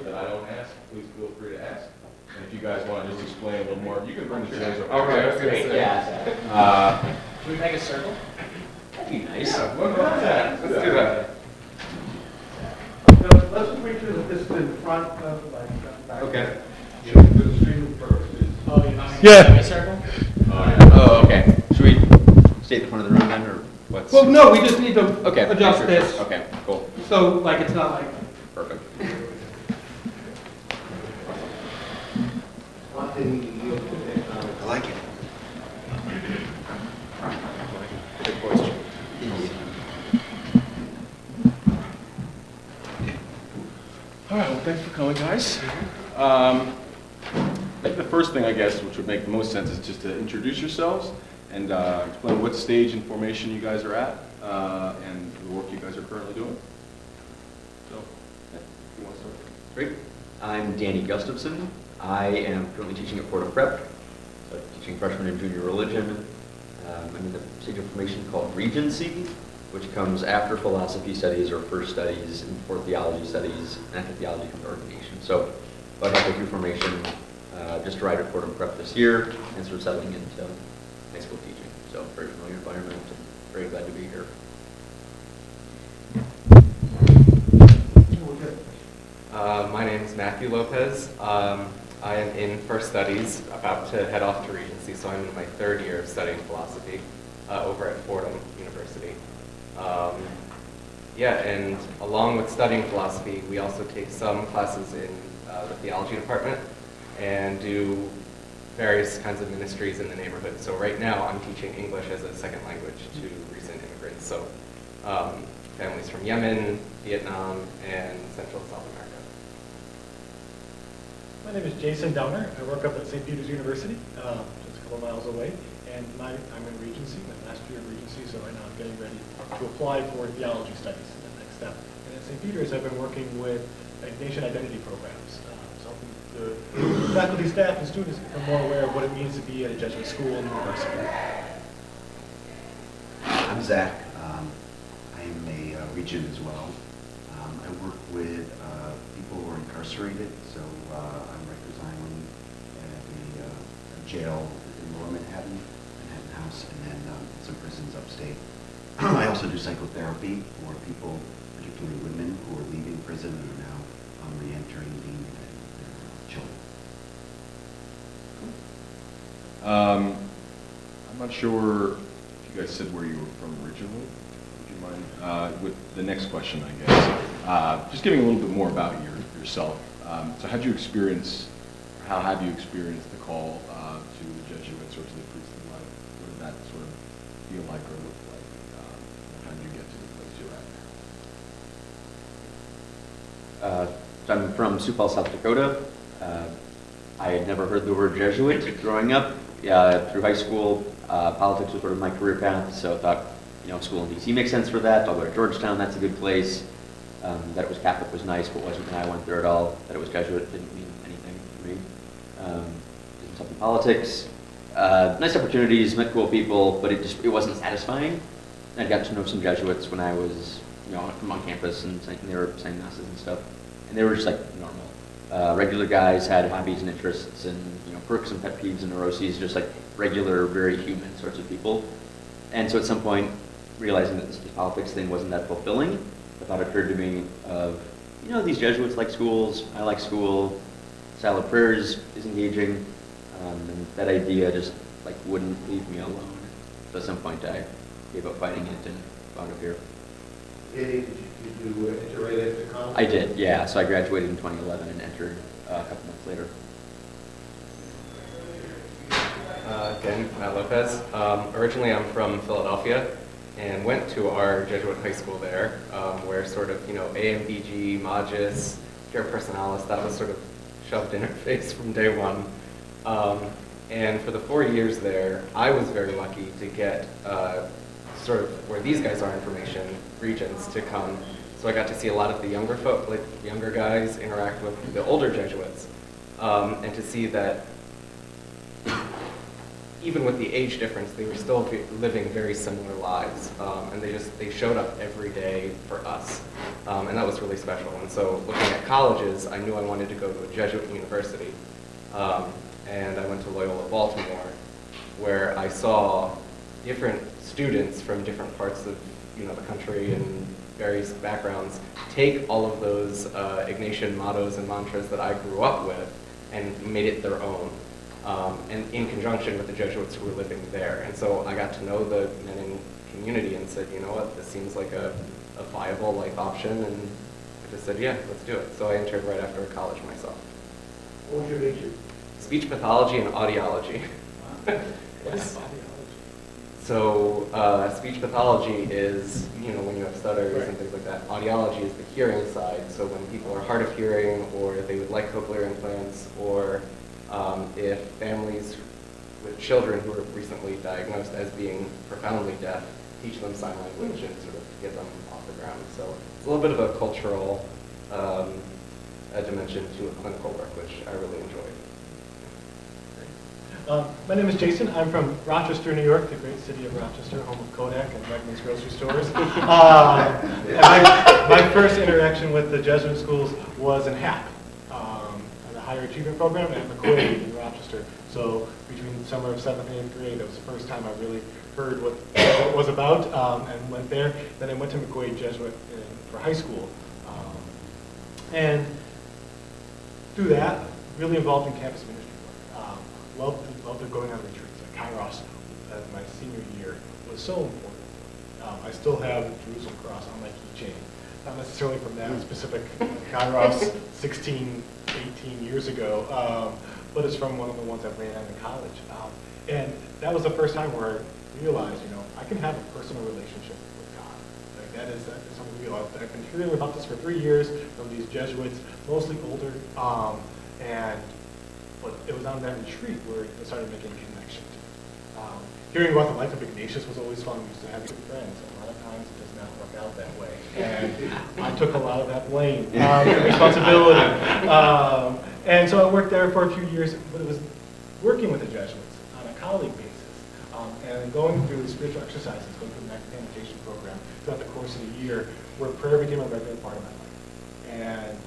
that I don't ask, please feel free to ask. And if you guys want to just explain a little more, you can bring the chairs over. Okay, I was going to say. Yeah. Should we make a circle? That'd be nice. Yeah, what about that? Let's do that. Let's just make sure that this is in front of, back. Okay. The stream first. Oh, yeah. Yeah. A circle? Oh, okay. Should we stay at the front of the room then, or what's? Well, no, we just need to Okay. adjust sure. this, Okay, cool. so like it's not like. Perfect. I like it. Good question. All right, well, thanks for coming, guys. I think the first thing, I guess, which would make the most sense is just to introduce yourselves and explain what stage in formation you guys are at and the work you guys are currently doing. So, yeah, you want to start? Great. I'm Danny Gustafson. I am currently teaching at Fordham Prep, so teaching freshman and junior religion. I'm in the stage of formation called Regency, which comes after philosophy studies or first studies and before theology studies, and after theology comes ordination. So about halfway through formation, just arrived at Fordham Prep this year and sort of settling into high school teaching. So very familiar environment and very glad to be here. My name is Matthew Lopez. I am in first studies, about to head off to Regency, so I'm in my third year of studying philosophy over at Fordham University. Yeah, and along with studying philosophy, we also take some classes in the theology department and do various kinds of ministries in the neighborhood. So right now I'm teaching English as a second language to recent immigrants. So families from Yemen, Vietnam, and Central and South America. My name is Jason Downer. I work up at St. Peter's University, just a couple miles away, and I'm in Regency, my last year of Regency, so right now I'm getting ready to apply for theology studies, the next step. And at St. Peter's, I've been working with Ignatian identity programs, so helping the faculty, staff, and students become more aware of what it means to be at a Jesuit school and university. I'm Zach. I am a regent as well. I work with people who are incarcerated, so I'm right residing at a jail in Lower Manhattan House, and then some prisons upstate. I also do psychotherapy for people, particularly women, who are leaving prison and are now re-entering being their children. I'm not sure if you guys said where you were from originally. Would you mind? With the next question, I guess. Just giving a little bit more about yourself. So how have you experienced the call to the Jesuits or to the priestly life? What did that sort of feel like or look like? How did you get to the place you're at now? So I'm from Sioux Falls, South Dakota. I had never heard the word Jesuit growing up. Through high school, politics was sort of my career path, so I thought, school in D.C. makes sense for that. I'll go to Georgetown, that's a good place. That it was Catholic was nice, but wasn't when I went there at all. That it was Jesuit didn't mean anything to me. Did stuff in politics. Nice opportunities, met cool people, but it wasn't satisfying. I got to know some Jesuits when I was, from on campus, and they were saying masses and stuff, and they were just like normal. Regular guys had hobbies and interests, and perks and pet peeves and neuroses, just like regular, very human sorts of people. And so at some point, realizing that this politics thing wasn't that fulfilling, the thought occurred to me of, these Jesuits like schools, I like school, style of prayers is engaging, and that idea just wouldn't leave me alone. So at some point I gave up fighting it and wound up here. Did you enter right after college? I did, yeah. So I graduated in 2011 and entered a couple months later. Again, Matt Lopez. Originally I'm from Philadelphia and went to our Jesuit high school there, where sort of, AMPG, Magis, Cura Personalis, that was sort of shoved in our face from day one. And for the 4 years there, I was very lucky to get sort of where these guys are in formation, regents, to come. So I got to see a lot of the younger folk, younger guys interact with the older Jesuits, and to see that even with the age difference, they were still living very similar lives, and they showed up every day for us, and that was really special. And so, looking at colleges, I knew I wanted to go to a Jesuit university, and I went to Loyola Baltimore, where I saw different students from different parts of the country and various backgrounds take all of those Ignatian mottos and mantras that I grew up with and made it their own. And in conjunction with the Jesuits who were living there. And so I got to know the Menon community and said, you know what, this seems like a viable life option, and I just said, yeah, let's do it. So I entered right after college myself. What was your major? Speech pathology and audiology. Yes. So speech pathology is, when you have stutters and things like that. Audiology is the hearing side. So when people are hard of hearing, or they would like cochlear implants, or if families with children who are recently diagnosed as being profoundly deaf, teach them sign language and sort of get them off the ground. So it's a little bit of a cultural a dimension to a clinical work, which I really enjoy. My name is Jason. I'm from Rochester, New York, the great city of Rochester, home of Kodak and Wegmans grocery stores. My first interaction with the Jesuit schools was in HAP, the Higher Achievement Program at McQuaid in Rochester. So between the summer of 7th and 8th grade, that was the first time I really heard what it was about, and went there. Then I went to McQuaid Jesuit for high school. And through that, really involved in campus ministry work. Loved going on retreats. Kairos, my senior year, was so important. I still have Jerusalem Cross on my keychain. Not necessarily from that specific Kairos 16, 18 years ago, but it's from one of the ones that ran out in college. And that was the first time where I realized, I can have a personal relationship with God. Like that is something real. I've been hearing about this for 3 years from these Jesuits, mostly older, but it was on that retreat where I started making a connection to it. Hearing about the life of Ignatius was always fun. We used to have good friends. A lot of times it does not work out that way. And I took a lot of that blame and responsibility. And so I worked there for a few years, but it was working with the Jesuits on a colleague basis. And going through the spiritual exercises, going through an meditation program throughout the course of the year, where prayer became a regular part of my life. And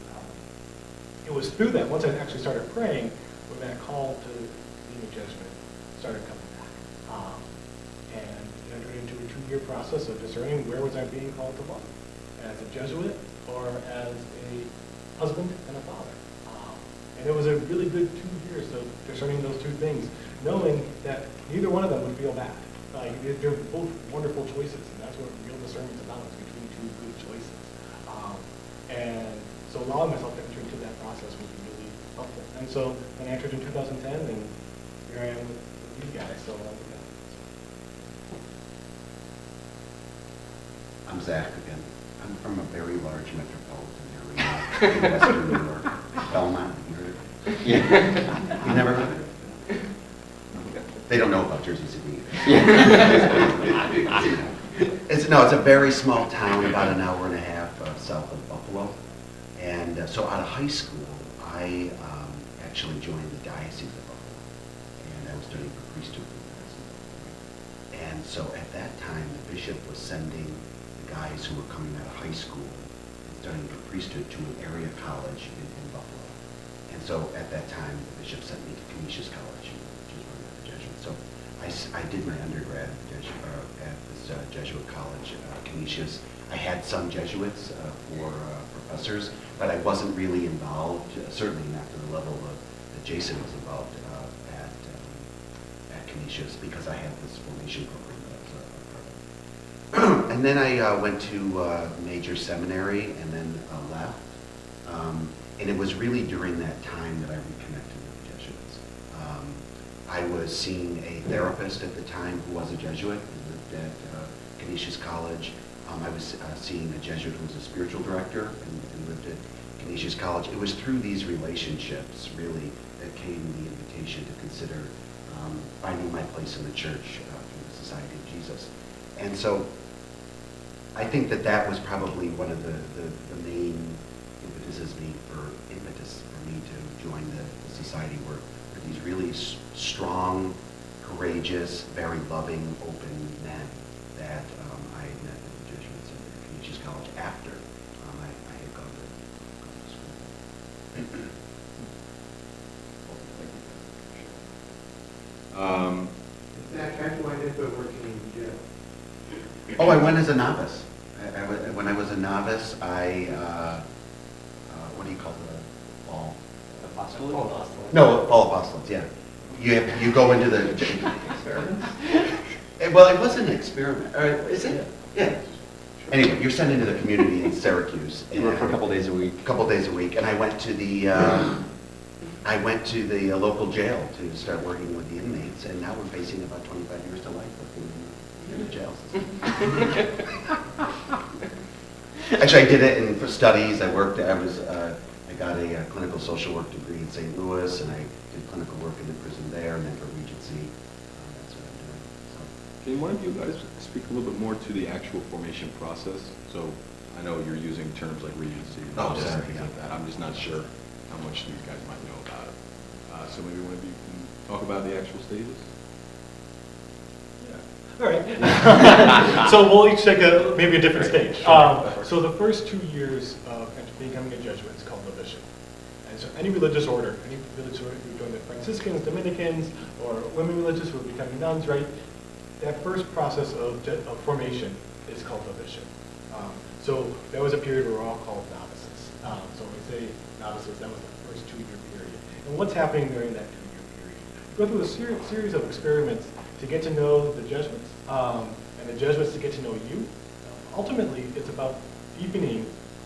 it was through that, once I actually started praying, when that call to being a Jesuit started coming back. And entered into a 2-year process of discerning where was I being called to love, as a Jesuit or as a husband and a father. And it was a really good 2 years of discerning those two things, knowing that neither one of them would feel bad. They're both wonderful choices, and that's what real discernment is about, is between two good choices. And so allowing myself to enter into that process was really helpful. And so when I entered in 2010, and here I am with you guys. So I'm Zach again. I'm from a very large metropolitan area in Western New York. Belmont, you heard it? Yeah. You never heard it? They don't know about Jersey City either. It's a very small town, about an hour and a half south of Buffalo. And so out of high school, I actually joined the Diocese of Buffalo. And I was studying for priesthood in the Diocese of Buffalo. And so at that time, the bishop was sending the guys who were coming out of high school and studying for priesthood to an area college in Buffalo. And so at that time, the bishop sent me to Canisius College, which is run by the Jesuits. So I did my undergrad at this Jesuit college, Canisius. I had some Jesuits for professors, but I wasn't really involved, certainly not to the level that Jason was involved at Canisius, because I had this formation program that I was a part of. And then I went to major seminary and then left. And it was really during that time that I reconnected with the Jesuits. I was seeing a therapist at the time who was a Jesuit and lived at Canisius College. I was seeing a Jesuit who was a spiritual director and lived at Canisius College. It was through these relationships, really, that came the invitation to consider finding my place in the church through the Society of Jesus. And so I think that was probably one of the main impetuses for me to join the society, were these really strong, courageous courageous, very loving, open men that I met at the Jesuits at Ignatian College after I had gone to school. Zach, how'd you wind up working in jail? Oh, I went as a novice. When I was a novice, what do you call the fall? Apostolate? No, fall apostolates, yeah. You go into the... Experiments? Well, it wasn't an experiment. Is it? Yeah. Anyway, you're sent into the community in Syracuse. You work for a couple days a week. A couple days a week, and I went to the local jail to start working with the inmates, and now we're facing about 25 years to life working in the jail system. Actually, I did it for studies. I got a clinical social work degree in St. Louis, and I did clinical work in the prison there, and then for Regency. That's what I'm doing. So. Can one of you guys speak a little bit more to the actual formation process? So I know you're using terms like Regency and Oh, things sorry, like yeah. that. I'm just not sure how much these guys might know about it. So maybe one of you can talk about the actual stages? All right. So we'll each take maybe a different stage. So the first 2 years of becoming a Jesuit is called novitiate. And so any religious order who join the Franciscans, Dominicans, or women religious who are becoming nuns, right? That first process of formation is called novitiate. So that was a period where we're all called novices. So when we say novices, that was the first 2-year period. And what's happening during that 2-year period? You go through a series of experiments to get to know the Jesuits, and the Jesuits to get to know you. Ultimately, it's about deepening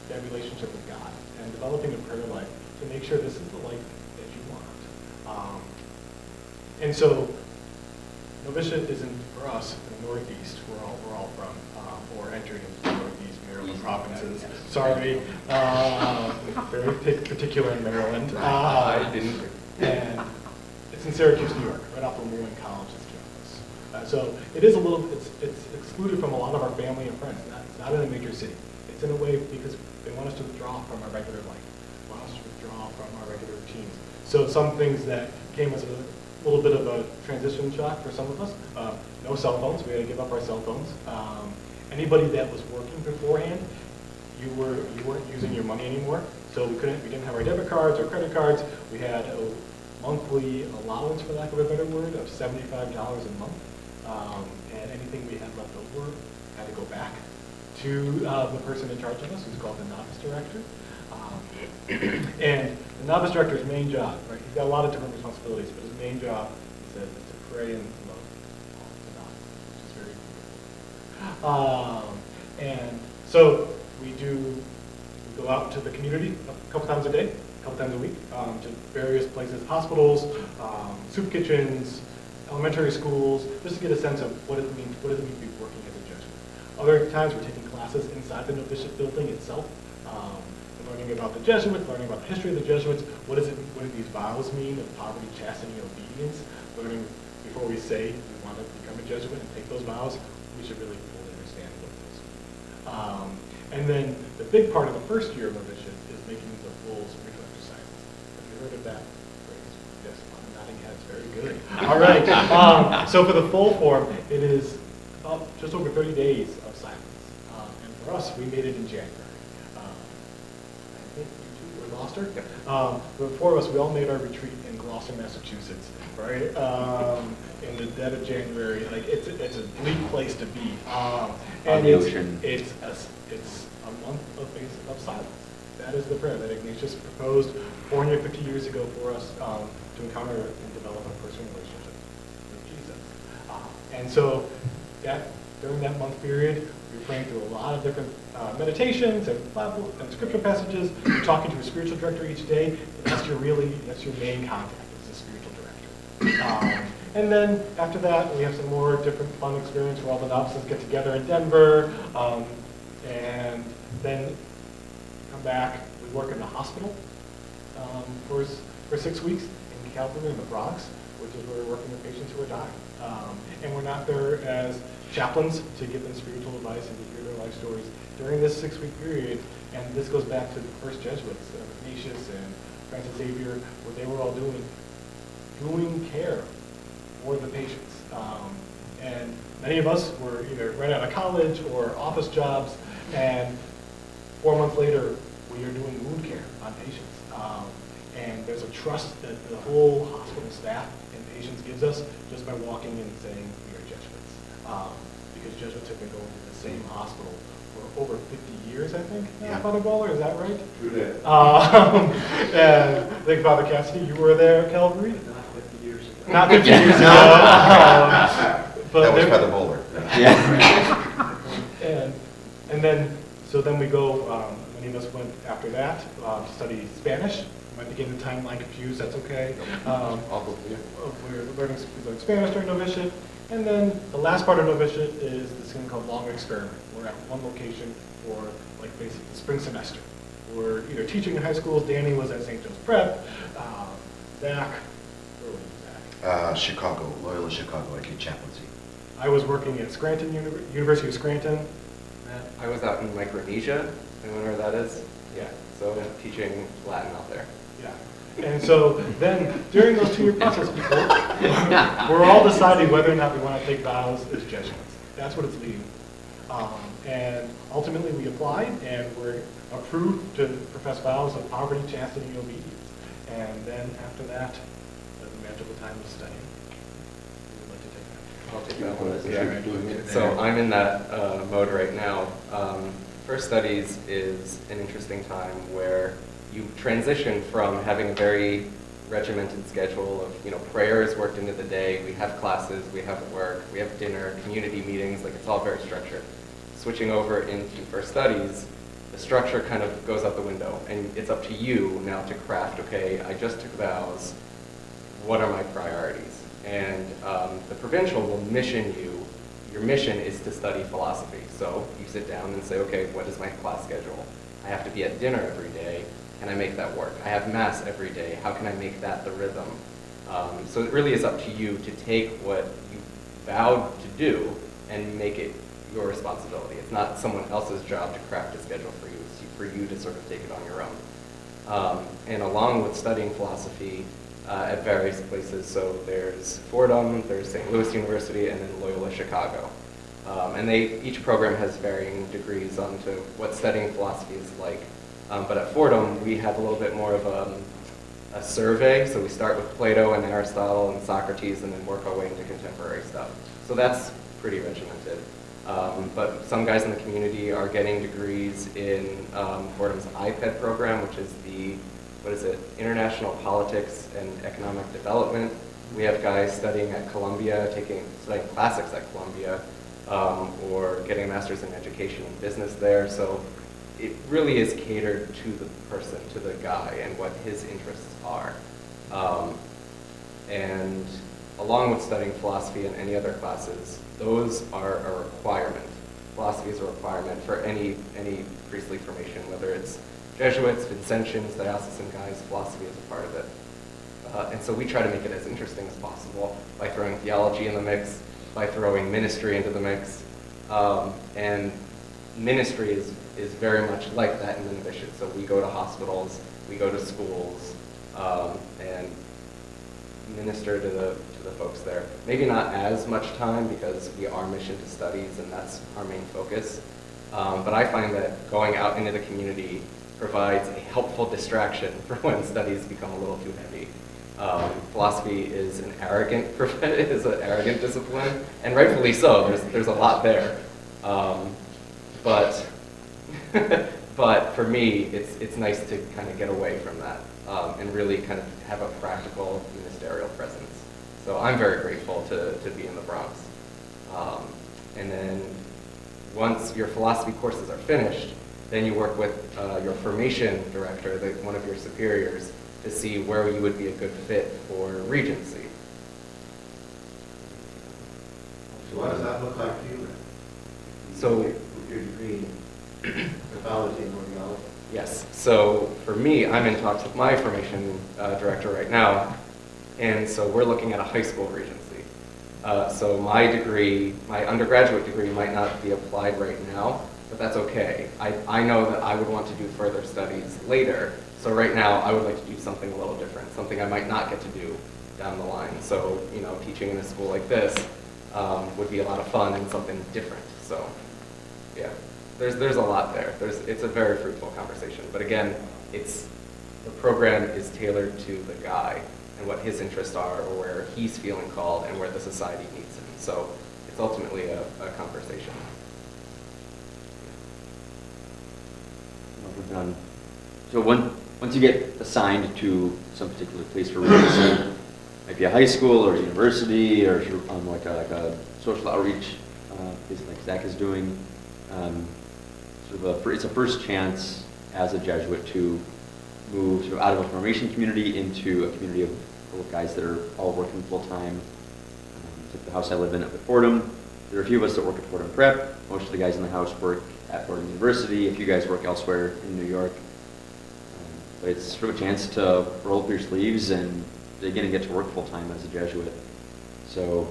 that relationship with God and developing a prayer life to make sure this is the life that you want. And so, novitiate isn't for us in the Northeast. We're all from or entering into the Northeast Maryland provinces. Sorry, very particular in Maryland. I didn't. And it's in Syracuse, New York, right off of Moreland College's campus. So it is it's excluded from a lot of our family and friends. It's not in a major city. It's in a way because they want us to withdraw from our regular life. They want us to withdraw from our regular routines. So some things that came as a little bit of a transition shock for some of us. No cell phones. We had to give up our cell phones. Anybody that was working beforehand, you weren't using your money anymore. So we didn't have our debit cards or credit cards. We had a monthly allowance, for lack of a better word, of $75 a month. And anything we had left over had to go back to the person in charge of us, who's called the novice director. And the novice director's main job, right, he's got a lot of different responsibilities, but his main job, he says, is to pray and love all the novices, which is very cool. And so we go out to the community a couple times a day, a couple times a week, to various places, hospitals, soup kitchens, elementary schools, just to get a sense of what does it mean to be working as a Jesuit. Other times we're taking classes inside the novitiate building itself, learning about the Jesuits, learning about the history of the Jesuits, what do these vows mean of poverty, chastity, and obedience, learning before we say we want to become a Jesuit and take those vows, we should really fully understand what those mean. And then the big part of the first year of novitiate is making the full spiritual exercises. Have you heard of that? Yes, I'm nodding heads, very good. All right, so for the full form, it is about just over 30 days of silence. And for us, we made it in January. I think you two were Gloucester? The four of us, we all made our retreat in Gloucester, Massachusetts, right? In the dead of January. Like, it's a bleak place to be. On the ocean. It's a month of silence. That is the prayer that Ignatius proposed 450 years ago for us to encounter and develop a personal relationship with Jesus. And so during that month period, we're praying through a lot of different meditations and Bible and scripture passages. You're talking to a spiritual director each day. That's your main contact, is the spiritual director. And then after that, we have some more different fun experience where all the novices get together in Denver. And then come back, we work in the hospital for 6 weeks in Calgary in the Bronx, which is where we're working with patients who are dying. And we're not there as chaplains to give them spiritual advice and to hear their life stories during this 6-week period. And this goes back to the first Jesuits, Ignatius and Francis Xavier, where they were all doing care for the patients. And many of us were either right out of college or office jobs, and 4 months later, we are doing wound care on patients. And there's a trust that the whole hospital staff and patients gives us just by walking in and saying we are Jesuits. Because Jesuits have been going to the same hospital for over 50 years, I think, now, Yeah. Father Bowler, is that right? True that. And I think Father Cassidy, you were there at Calvary? Not 50 years ago. Not 50 years ago. But That was there- Father Bowler. Yeah. and then, so then we go, many of us went after that to study Spanish. Might be getting the timeline confused, that's okay. We're learning Spanish during novitiate. And then the last part of novitiate is this thing called long experiment. We're at one location for like basically the spring semester. We're either teaching in high schools. Danny was at St. Joe's Prep. Zach, where was Zach? Chicago, Loyola Chicago, I did chaplaincy. I was working at Scranton, University of Scranton. I was out in Micronesia. Anyone know where that is? Yeah. So teaching Latin out there. Yeah. And so then during those 2-year process, we're all deciding whether or not we want to take vows as Jesuits. That's what it's leading. And ultimately we applied and were approved to profess vows of poverty, chastity, and obedience. And then after that, the magical time of studying. We would like to take that. I'll take that one. Yeah. So I'm in that mode right now. First studies is an interesting time where you transition from having a very regimented schedule of, prayers worked into the day, we have classes, we have work, we have dinner, community meetings, like it's all very structured. Switching over into first studies, the structure kind of goes out the window, and it's up to you now to craft, okay, I just took vows, what are my priorities? And the provincial will mission you. Your mission is to study philosophy. So you sit down and say, okay, what is my class schedule? I have to be at dinner every day. Can I make that work? I have mass every day. How can I make that the rhythm? So it really is up to you to take what you vowed to do and make it your responsibility. It's not someone else's job to craft a schedule for you. It's for you to sort of take it on your own. And along with studying philosophy, at various places. So there's Fordham, there's St. Louis University, and then Loyola Chicago. And each program has varying degrees onto what studying philosophy is like. But at Fordham, we have a little bit more of a survey. So we start with Plato and Aristotle and Socrates, and then work our way into contemporary stuff. So that's pretty regimented. But some guys in the community are getting degrees in Fordham's iPad program, which is the International Politics and Economic Development. We have guys studying at Columbia, studying classics at Columbia, or getting a master's in education and business there. So it really is catered to the person, to the guy, and what his interests are. And along with studying philosophy and any other classes, those are a requirement. Philosophy is a requirement for any priestly formation, whether it's Jesuits, Vincentians, diocesan guys, philosophy is a part of it. And so we try to make it as interesting as possible by throwing theology in the mix, by throwing ministry into the mix. And ministry is very much like that in the novitiate. So we go to hospitals, we go to schools, and minister to the folks there. Maybe not as much time because we are mission to studies and that's our main focus. But I find that going out into the community provides a helpful distraction for when studies become a little too heavy. Philosophy is an arrogant discipline, and rightfully so. There's a lot there, but but for me, it's nice to kind of get away from that and really kind of have a practical ministerial presence. So I'm very grateful to be in the Bronx. And then once your philosophy courses are finished, then you work with your formation director, one of your superiors, to see where you would be a good fit for Regency. So what does that look like to you? So, With your degree in pathology and audiology? yes. So for me, I'm in talks with my formation director right now, and so we're looking at a high school Regency. So my degree, my undergraduate degree, might not be applied right now, but that's okay. I know that I would want to do further studies later, so right now I would like to do something a little different, something I might not get to do down the line. So, teaching in a school like this would be a lot of fun and something different. So, yeah, there's a lot there. It's a very fruitful conversation. But again, the program is tailored to the guy and what his interests are, or where he's feeling called, and where the society needs him. So it's ultimately a conversation. So once you get assigned to some particular place for research, might be a high school or university, or like a social outreach place like Zach is doing, it's a first chance as a Jesuit to move sort of out of a formation community into a community of guys that are all working full time. Like the house I live in at Fordham, there are a few of us that work at Fordham Prep. Most of the guys in the house work at Fordham University. A few guys work elsewhere in New York. But it's sort of a chance to roll up your sleeves and again get to work full time as a Jesuit. So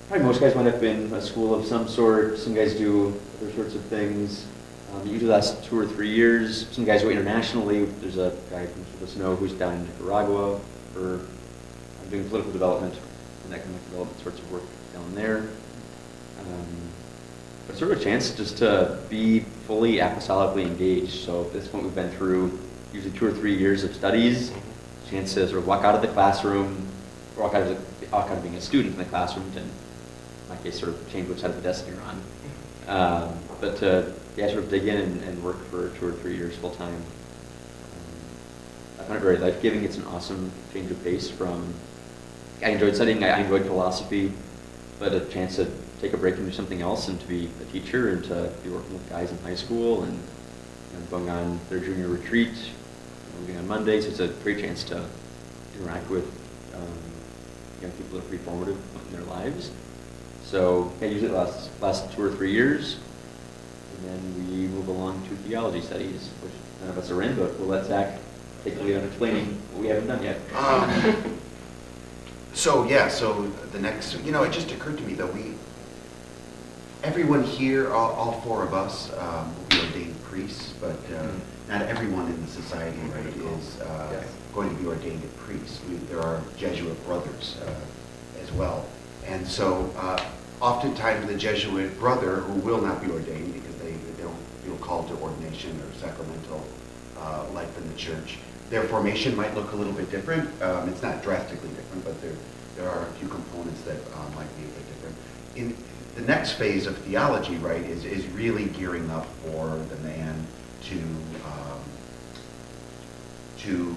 probably most guys wind up in a school of some sort. Some guys do other sorts of things. Usually lasts 2 or 3 years. Some guys go internationally. There's a guy from the Snow who's down in Nicaragua for doing political development and economic development sorts of work down there. But sort of a chance just to be fully apostolically engaged. So at this point we've been through usually 2 or 3 years of studies. Chance to sort of walk out of the classroom, or walk out of being a student in the classroom, and in my case sort of change which side of the desk you're on. But to sort of dig in and work for 2 or 3 years full time. I find it very life-giving. It's an awesome change of pace from, I enjoyed studying, I enjoyed philosophy, but a chance to take a break and do something else, and to be a teacher, and to be working with guys in high school, and going on their junior retreat, moving on Mondays. It's a great chance to interact with young people that are pretty formative in their lives. So usually it lasts 2 or 3 years. And then we move along to theology studies, which none of us are in, but we'll let Zach take the lead on explaining what we haven't done yet. So the next, it just occurred to me that everyone here, all 4 of us, will be ordained priests, but not everyone in the society, right, is going to be ordained a priest. There are Jesuit brothers as well. And so oftentimes the Jesuit brother who will not be ordained because they don't feel called to ordination or sacramental life in the church, their formation might look a little bit different. It's not drastically different, but there are a few components that might be a bit different. In the next phase of theology, right, is really gearing up for the man to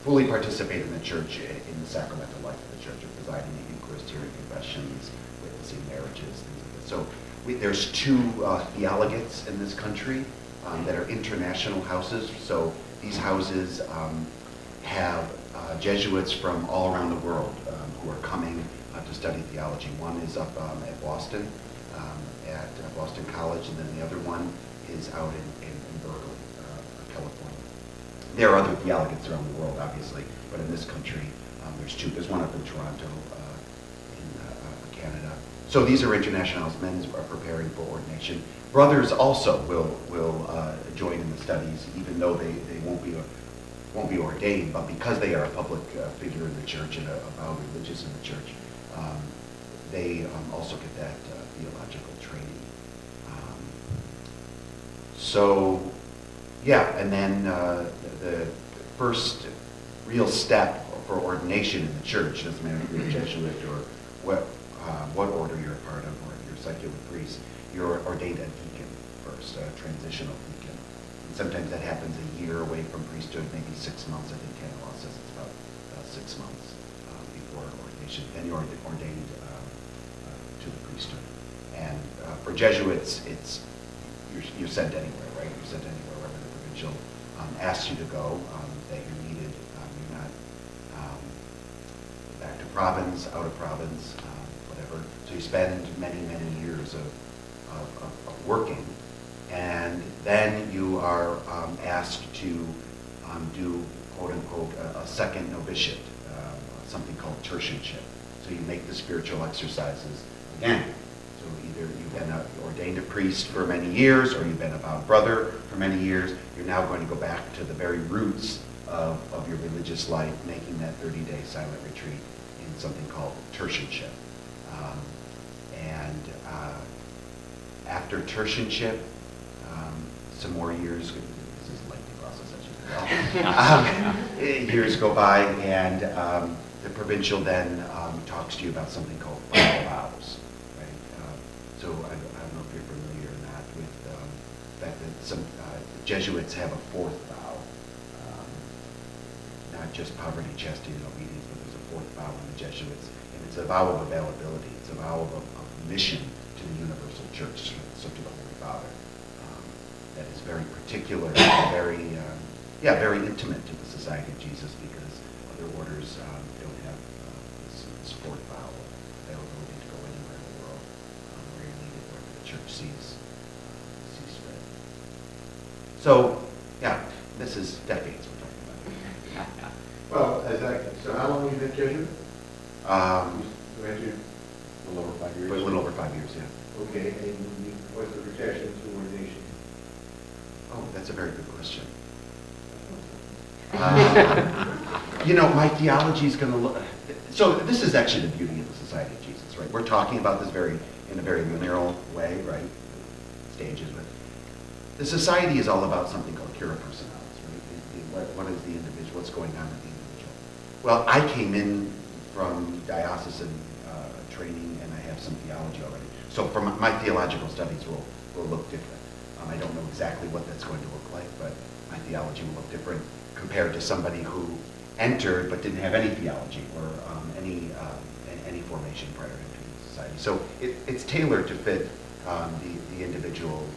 fully participate in the church, in the sacramental life of the church, of presiding in Eucharist, hearing confessions, witnessing marriages, things like that. So there's 2 theologates in this country that are international houses. So these houses have Jesuits from all around the world who are coming to study theology. One is up at Boston, at Boston College, and then the other one is out in Berkeley, California. There are other theologians around the world, obviously, but in this country, there's 2. There's one up in Toronto, in Canada. So these are internationals. Men are preparing for ordination. Brothers also will join in the studies, even though they won't be ordained, but because they are a public figure in the church and avowed religious in the church, they also get that theological training. And then the first real step for ordination in the church, doesn't matter if you're a Jesuit or what order you're a part of, or if you're a secular priest, you're ordained a deacon first, a transitional deacon. And sometimes that happens a year away from priesthood, maybe 6 months. I think canon law says it's about 6 months before ordination. Then you're ordained to the priesthood. And for Jesuits, you're sent anywhere, right? You're sent anywhere wherever the provincial asks you to go, that you're needed. You're not back to province, out of province, whatever. So you spend many, many years of working, and then you are asked to do, quote unquote, a second novitiate, something called tertianship. So you make the spiritual exercises again. So either you've been ordained a priest for many years, or you've been a vowed brother for many years. You're now going to go back to the very roots of your religious life, making that 30-day silent retreat in something called tertianship. And after tertianship, some more years, this is a lengthy process, as you can tell. Years go by, and the provincial then talks to you about something called final vows. Right? So I don't know if you're familiar or not with the fact that some Jesuits have a fourth vow, not just poverty, chastity, and obedience, but there's a fourth vow in the Jesuits, and it's a vow of availability. It's a vow of mission to the universal church, so to the Holy Father. That is very particular and very, very intimate to the Society of Jesus, because other orders don't have this fourth vow of availability to go anywhere in the world where you're needed, where the church sees fit. So, yeah, this is decades we're talking about. Well, so how long have you been Jesuit? Graduate? A little over 5 years. A little over 5 years, yeah. Okay, and what's the protection to ordination? Oh, that's a very good question. My theology is going to look. So this is actually the beauty of the Society of Jesus, right? We're talking about this in a very linear way, right? Stages, but the society is all about something called cura personalis, right? What is the individual? What's going on with the individual? Well, I came in from diocesan training, and I have some theology already. So for my theological studies will look different. I don't know exactly what that's going to look like, but my theology will look different compared to somebody who entered but didn't have any theology or any formation prior to entering the society. So it's tailored to fit the individual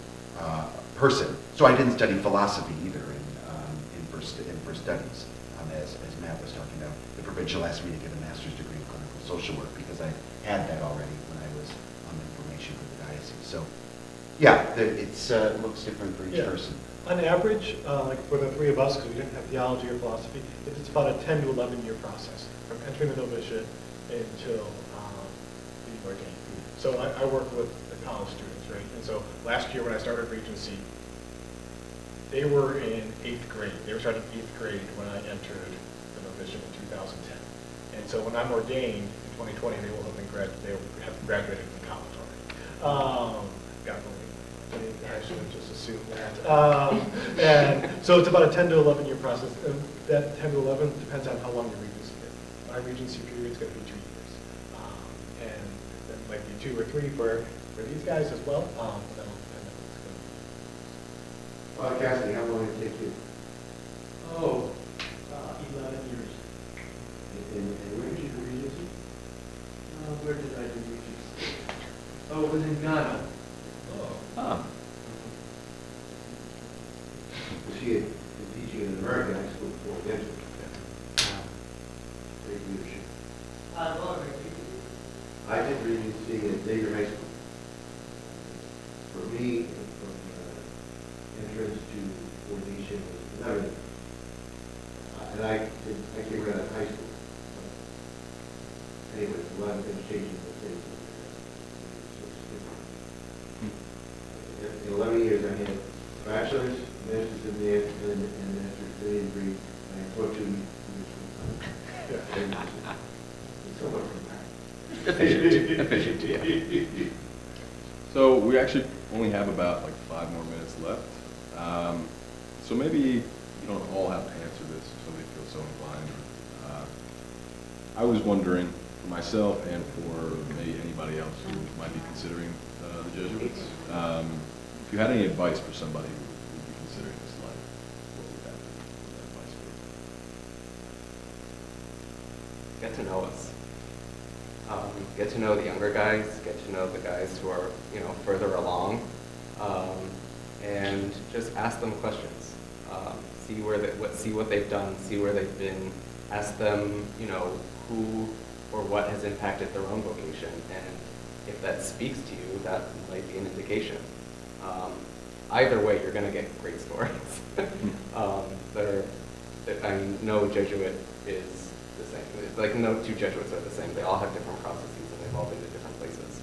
person. So I didn't study philosophy either in first studies, as Matt was talking about. The provincial asked me to get a master's degree in clinical social work because I had that already when I was on the formation for the diocese. So. Yeah, it looks different for each person. On average, like for the three of us, because we didn't have theology or philosophy, it's about a 10 to 11 year process from entering the novitiate until being ordained. So I work with the college students, right? And so last year when I started Regency, they were in 8th grade. They were starting 8th grade when I entered the novitiate in 2010. And so when I'm ordained in 2020, they will have graduated from college already. God believe. I should have just assumed that. And so it's about a 10 to 11 year process. And that 10 to 11 depends on how long your Regency is. My Regency period is going to be 2 years. And that might be 2 or 3 for these guys as well. That'll depend on what's going on. Cassidy, how long did it take you? 11 years. And where did you do Regency? Where did I do Regency? It was in Ghana. Oh. She had been teaching in an American high school before Jesuit. Great leadership. I did Regency at Xavier High School. For me, from entrance to ordination was another. And I came right out of high school. Anyway, a lot of education that they in 11 years, I had bachelor's, master's in the and master's degree, and I taught 2 years. Somewhat from Efficient, yeah. So we actually only have about 5 more minutes left. So maybe you don't all have to answer this if somebody feels so inclined. I was wondering, for myself and for maybe anybody else who might be considering the Jesuits, if you had any advice for somebody who would be considering this life, what would that advice be? Get to know us. Get to know the younger guys, get to know the guys who are, further along, and just ask them questions. See what they've done, see where they've been, ask them, who or what has impacted their own vocation, and if that speaks to you, that might be an indication. Either way, you're going to get great stories. No Jesuit is the same. No 2 Jesuits are the same. They all have different processes, and they've all been to different places.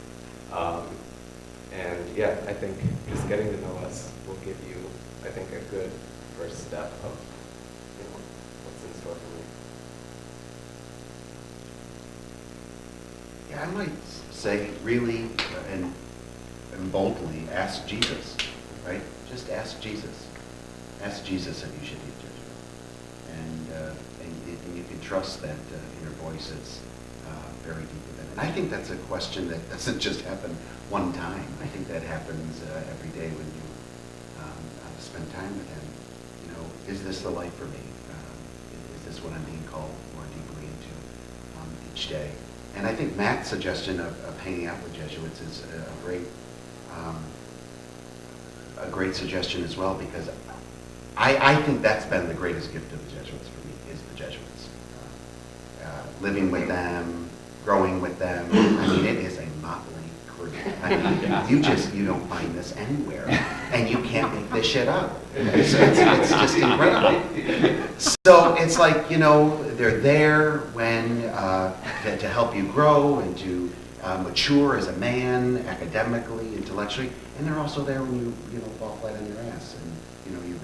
And yeah, I think just getting to know us will give you, I think, a good first step of I might say really and boldly, ask Jesus, right? Just ask Jesus. Ask Jesus if you should be a Jesuit. And you can trust that inner voice that's very deep within. And I think that's a question that doesn't just happen one time. I think that happens every day when you spend time with him. You know, is this the life for me? Is this what I'm being called more deeply into each day? And I think Matt's suggestion of hanging out with Jesuits is a great suggestion as well, because I think that's been the greatest gift of the Jesuits for me, is the Jesuits. Living with them, growing with them. I mean, it is a motley crew. I mean, you don't find this anywhere, and you can't make this shit up. It's just incredible. So it's like, you know, they're there when to help you grow and to mature as a man, academically, intellectually, and they're also there when you fall flat on your ass, and you know you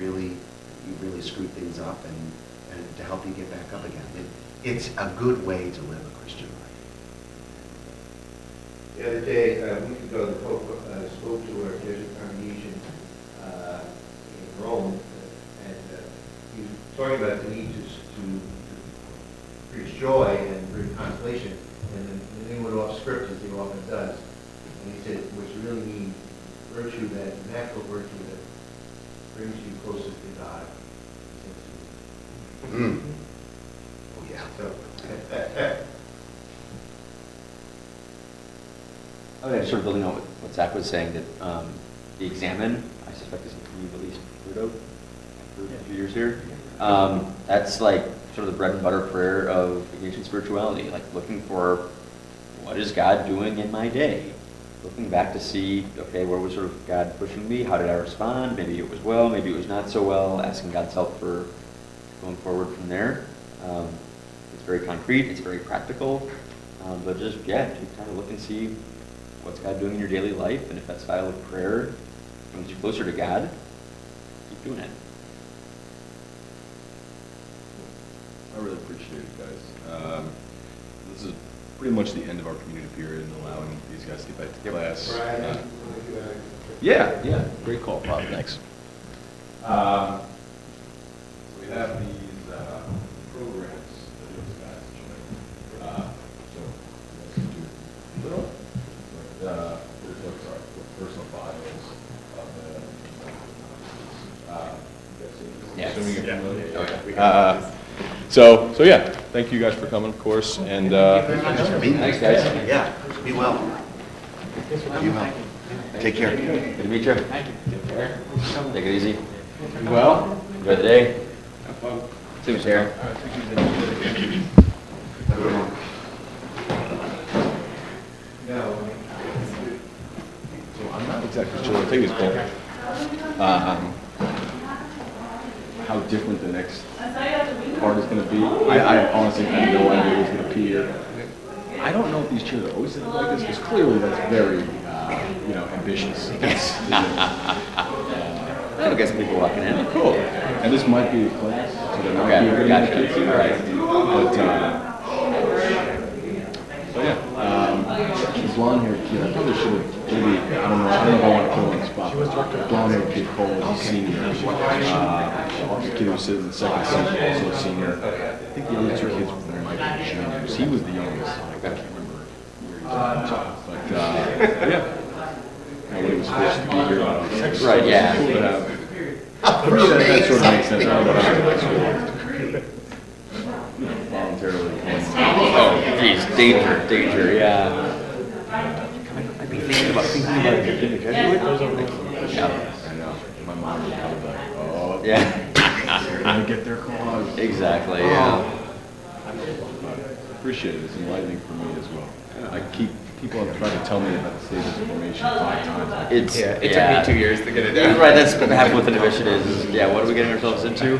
really screw things up, and to help you get back up again. It's a good way to live a Christian life. The other day, a week ago, the Pope spoke to our Jesuit congregation in Rome, and he was talking about the need to preach joy and bring consolation, and then he went off script, as he often does. And he said, what you really need, virtue, that natural virtue that brings you closer to God. Mm. Oh yeah. So, Oh, yeah, sort of building on what Zach was saying, that the examine, I suspect is something you've at least heard of for a few years here. That's like sort of the bread and butter prayer of Ignatian spirituality, like looking for what is God doing in my day? Looking back to see, okay, where was sort of God pushing me? How did I respond? Maybe it was well, maybe it was not so well, asking God's help for going forward from there. It's very concrete, it's very practical, but just, yeah, to kind of look and see what's God doing in your daily life, and if that style of prayer brings you closer to God, keep doing it. I really appreciate it, guys. This is pretty much the end of our community period and allowing these guys to get back to class. Yeah, great call, Bob. Thanks. So we have these programs that those guys join. Personal files of Yes. assuming you're Yeah. familiar. Oh, yeah, we got this. So yeah, thank you guys for coming, of course, and Thanks for being here. Thanks, guys. Yeah, be well. Be well. Take care. Good to meet you. Thank you. Take it easy. well. Enjoy the day. See you, Sarah. So I'm not exactly sure. I think it's called. How different the next part is going to be. I honestly have no idea who's going to be here. I don't know if these chairs are always set up like this, because clearly that's very, ambitious. I'll get some people walking in. Cool. And this might be a class, so there might be a Okay, good gotcha. kids here. All right. But, so yeah, the blonde-haired kid, I probably should have, maybe, I don't know if I want to put him on the spot. But blonde-haired kid, Cole, is a senior. The kid who sits in the second seat, also a senior. I think the other two kids might be juniors. He was the youngest. I can't remember where he was. But yeah. When he was supposed to be here. Right, yeah. Cool to have. For me, that sort of makes sense. I don't know about voluntarily. Oh, geez, danger, yeah. I'd be thinking about being a Jesuit. Yeah. I know. My mom would probably be like, oh, Yeah. they're going to get their cause. Exactly, yeah. Appreciate it. It's enlightening for me as well. I keep people have tried to tell me about the stages of formation 5 times. It took me 2 years to get it down. Right, that's half what the division is. Yeah, what are we getting ourselves into?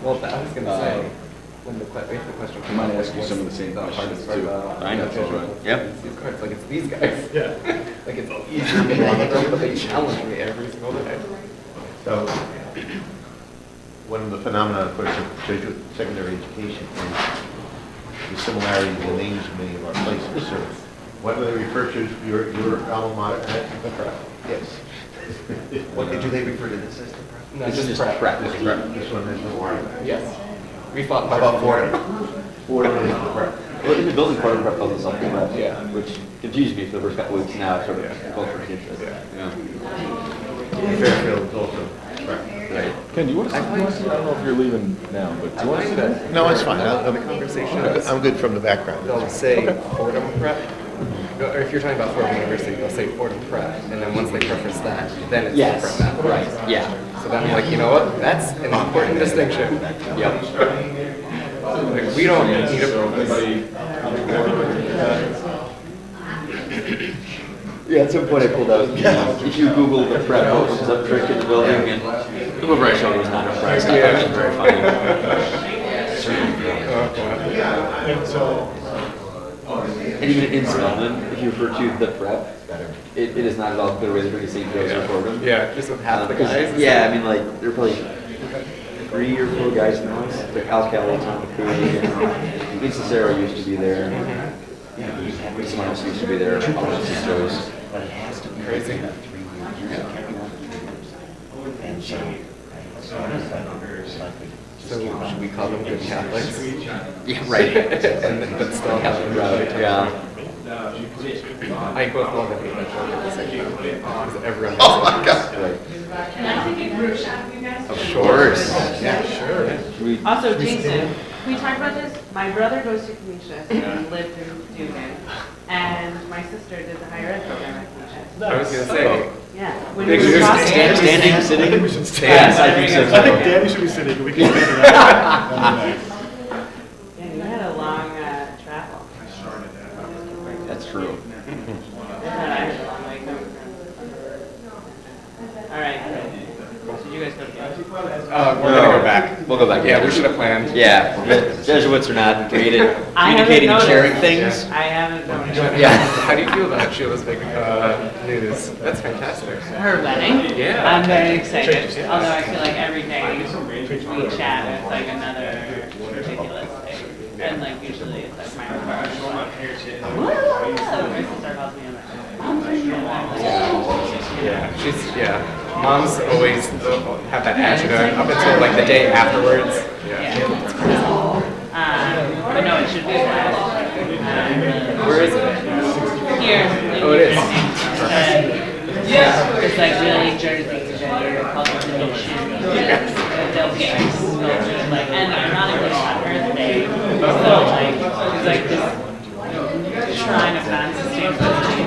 Well, I was going to say, when the question I might ask you some of the same questions too. I know. Yep. These cards, like it's these guys. Yeah. Like it's easy to get on them, but they challenge me every single day. So, one of the phenomena, of course, of Jesuit secondary education is the similarities in names of many of our places. So what do they refer to your alma mater as? The Prep. Yes. What do they refer to this as? The prep? No, This is just just prep. prep. This one is the Warren. Yes. We fought How about Fordham? Fordham is the Prep. Well, in the building, part of prep calls itself the prep, Yeah. which confused me for the first couple weeks. Now it's sort of Yeah. culture and interest. Yeah. Fairfield is also Prep. Right. Ken, do you want to, I don't know if you're leaving now, but do you want to say? No, it's fine. the conversation. I'm good from the background. They'll say Fordham Prep. Or if you're talking about Fordham University, they'll say Fordham Prep, and then once they preface that, then it's Yes. Prep. Right. Yeah. So then I'm like, you know what? That's an important distinction. Yep. Like, we don't need a Yeah, at some point I pulled out, if you Google the prep, what comes up trick in the building, and the movie I showed was not impressed. I thought it was very funny. And so, And even in Spelman, if you refer to the prep, it is not at all clear whether to St. Joe's or Fordham. Yeah, just with half the guys. Yeah, I mean, like, there are probably 3 or 4 guys now. Like Al Kelly, Tom McCoy, and Lisa Sarah used to be there. Someone else used to be there. All of St. Joe's. Crazy. And so, So should we call them good Catholics? Yeah, right. But still Catholic route. Yeah. I both love and hate that joke at the same time. Because everyone oh my God. Right. Can I take a group shot with you guys? Of course. Yeah, sure. We, Also, Jason, can we talk about this? My brother goes to Canisius and lived in Dugan, and my sister did the higher ed program at Canisius. I was gonna say, Yeah. When Big we were news. talking, standing, sitting? I think we should stand. Yes, I think so. I think Danny should be sitting, we can stand around. yeah, you had a long travel. That's true. I thought I had a long way coming from. All right, good. So you guys go together? we're gonna go back. We'll go back. Yeah, we should have planned. Yeah, the Jesuits are not great at I haven't communicating and sharing noticed. things. I haven't noticed. Yeah. How do you feel about Sheila's big news? That's fantastic. Her wedding? Yeah. I'm very excited, although I feel like every day we chat, it's like another ridiculous thing. And like usually it's like my my sister calls me, I'm like, "Mom's bringing you back." Yeah. Moms always have that attitude up until like the day afterwards. Yeah. But no, it should be flat. Where is it? Here. Oh, it is. It's like really Jersey, that you're called Ignatian. They'll be like sculptures, like, and ironically on Earth Day, so like, it's like this shrine of non-sustainability.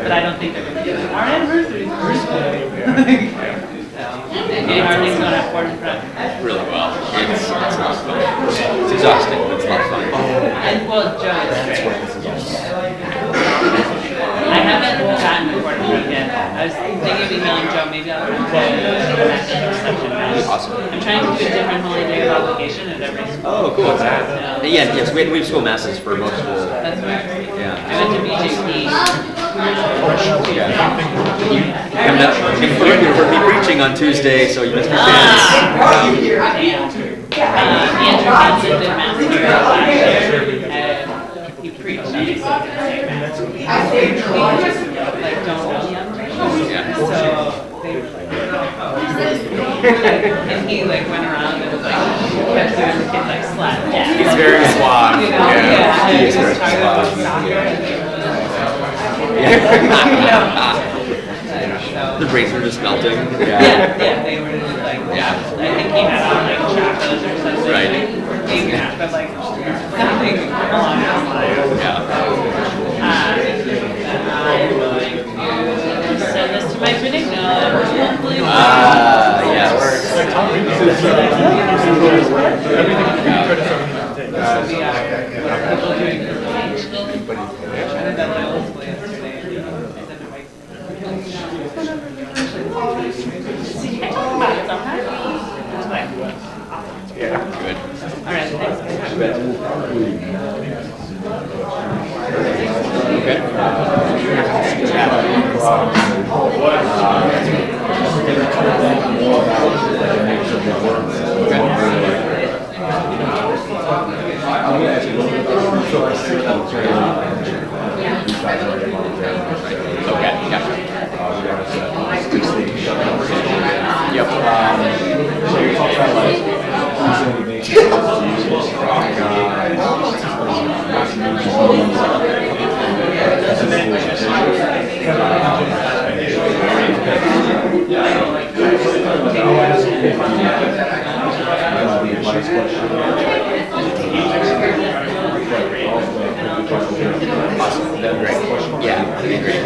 But I don't think they're going to do it. Our anniversary is birthday. So, how are things going at Ford and Front? Really well. It's not fun. It's exhausting, but it's not fun. Well, Joe is great. I haven't gotten to Ford and Front yet. I was thinking of emailing Joe, maybe I'll come to the message reception. Awesome. I'm trying to do a different holy day of obligation at every school. Oh, cool. So, Yeah, yes, we have school masses for most of the. that's right. Yeah. I went to BJP. Yeah. You coming up, you heard me preaching on Tuesday, so you missed your chance. Andrew Hansen did mass here last year, and he preached on the same mass. Like, don't know young people. Yeah. So they were like, and he like went around and was like, kept doing the kids like slap dance. He's very suave. You know, Yeah. and He is he was very talking about suave. soccer. The brains are just melting. Yeah, they were just like, I think he had on like chakras or something. Right. Yeah, but like something along those lines. Yeah. I'm going to send this to my Benigno. Hopefully, Yes. people doing the and then my old school yesterday. I sent it like, see, I talk about it sometimes. That's fine. Yeah. Good. All right, thanks. I'm going to ask Yep. So you talked about like recently making Awesome. That'd be great. Yeah, that'd be great.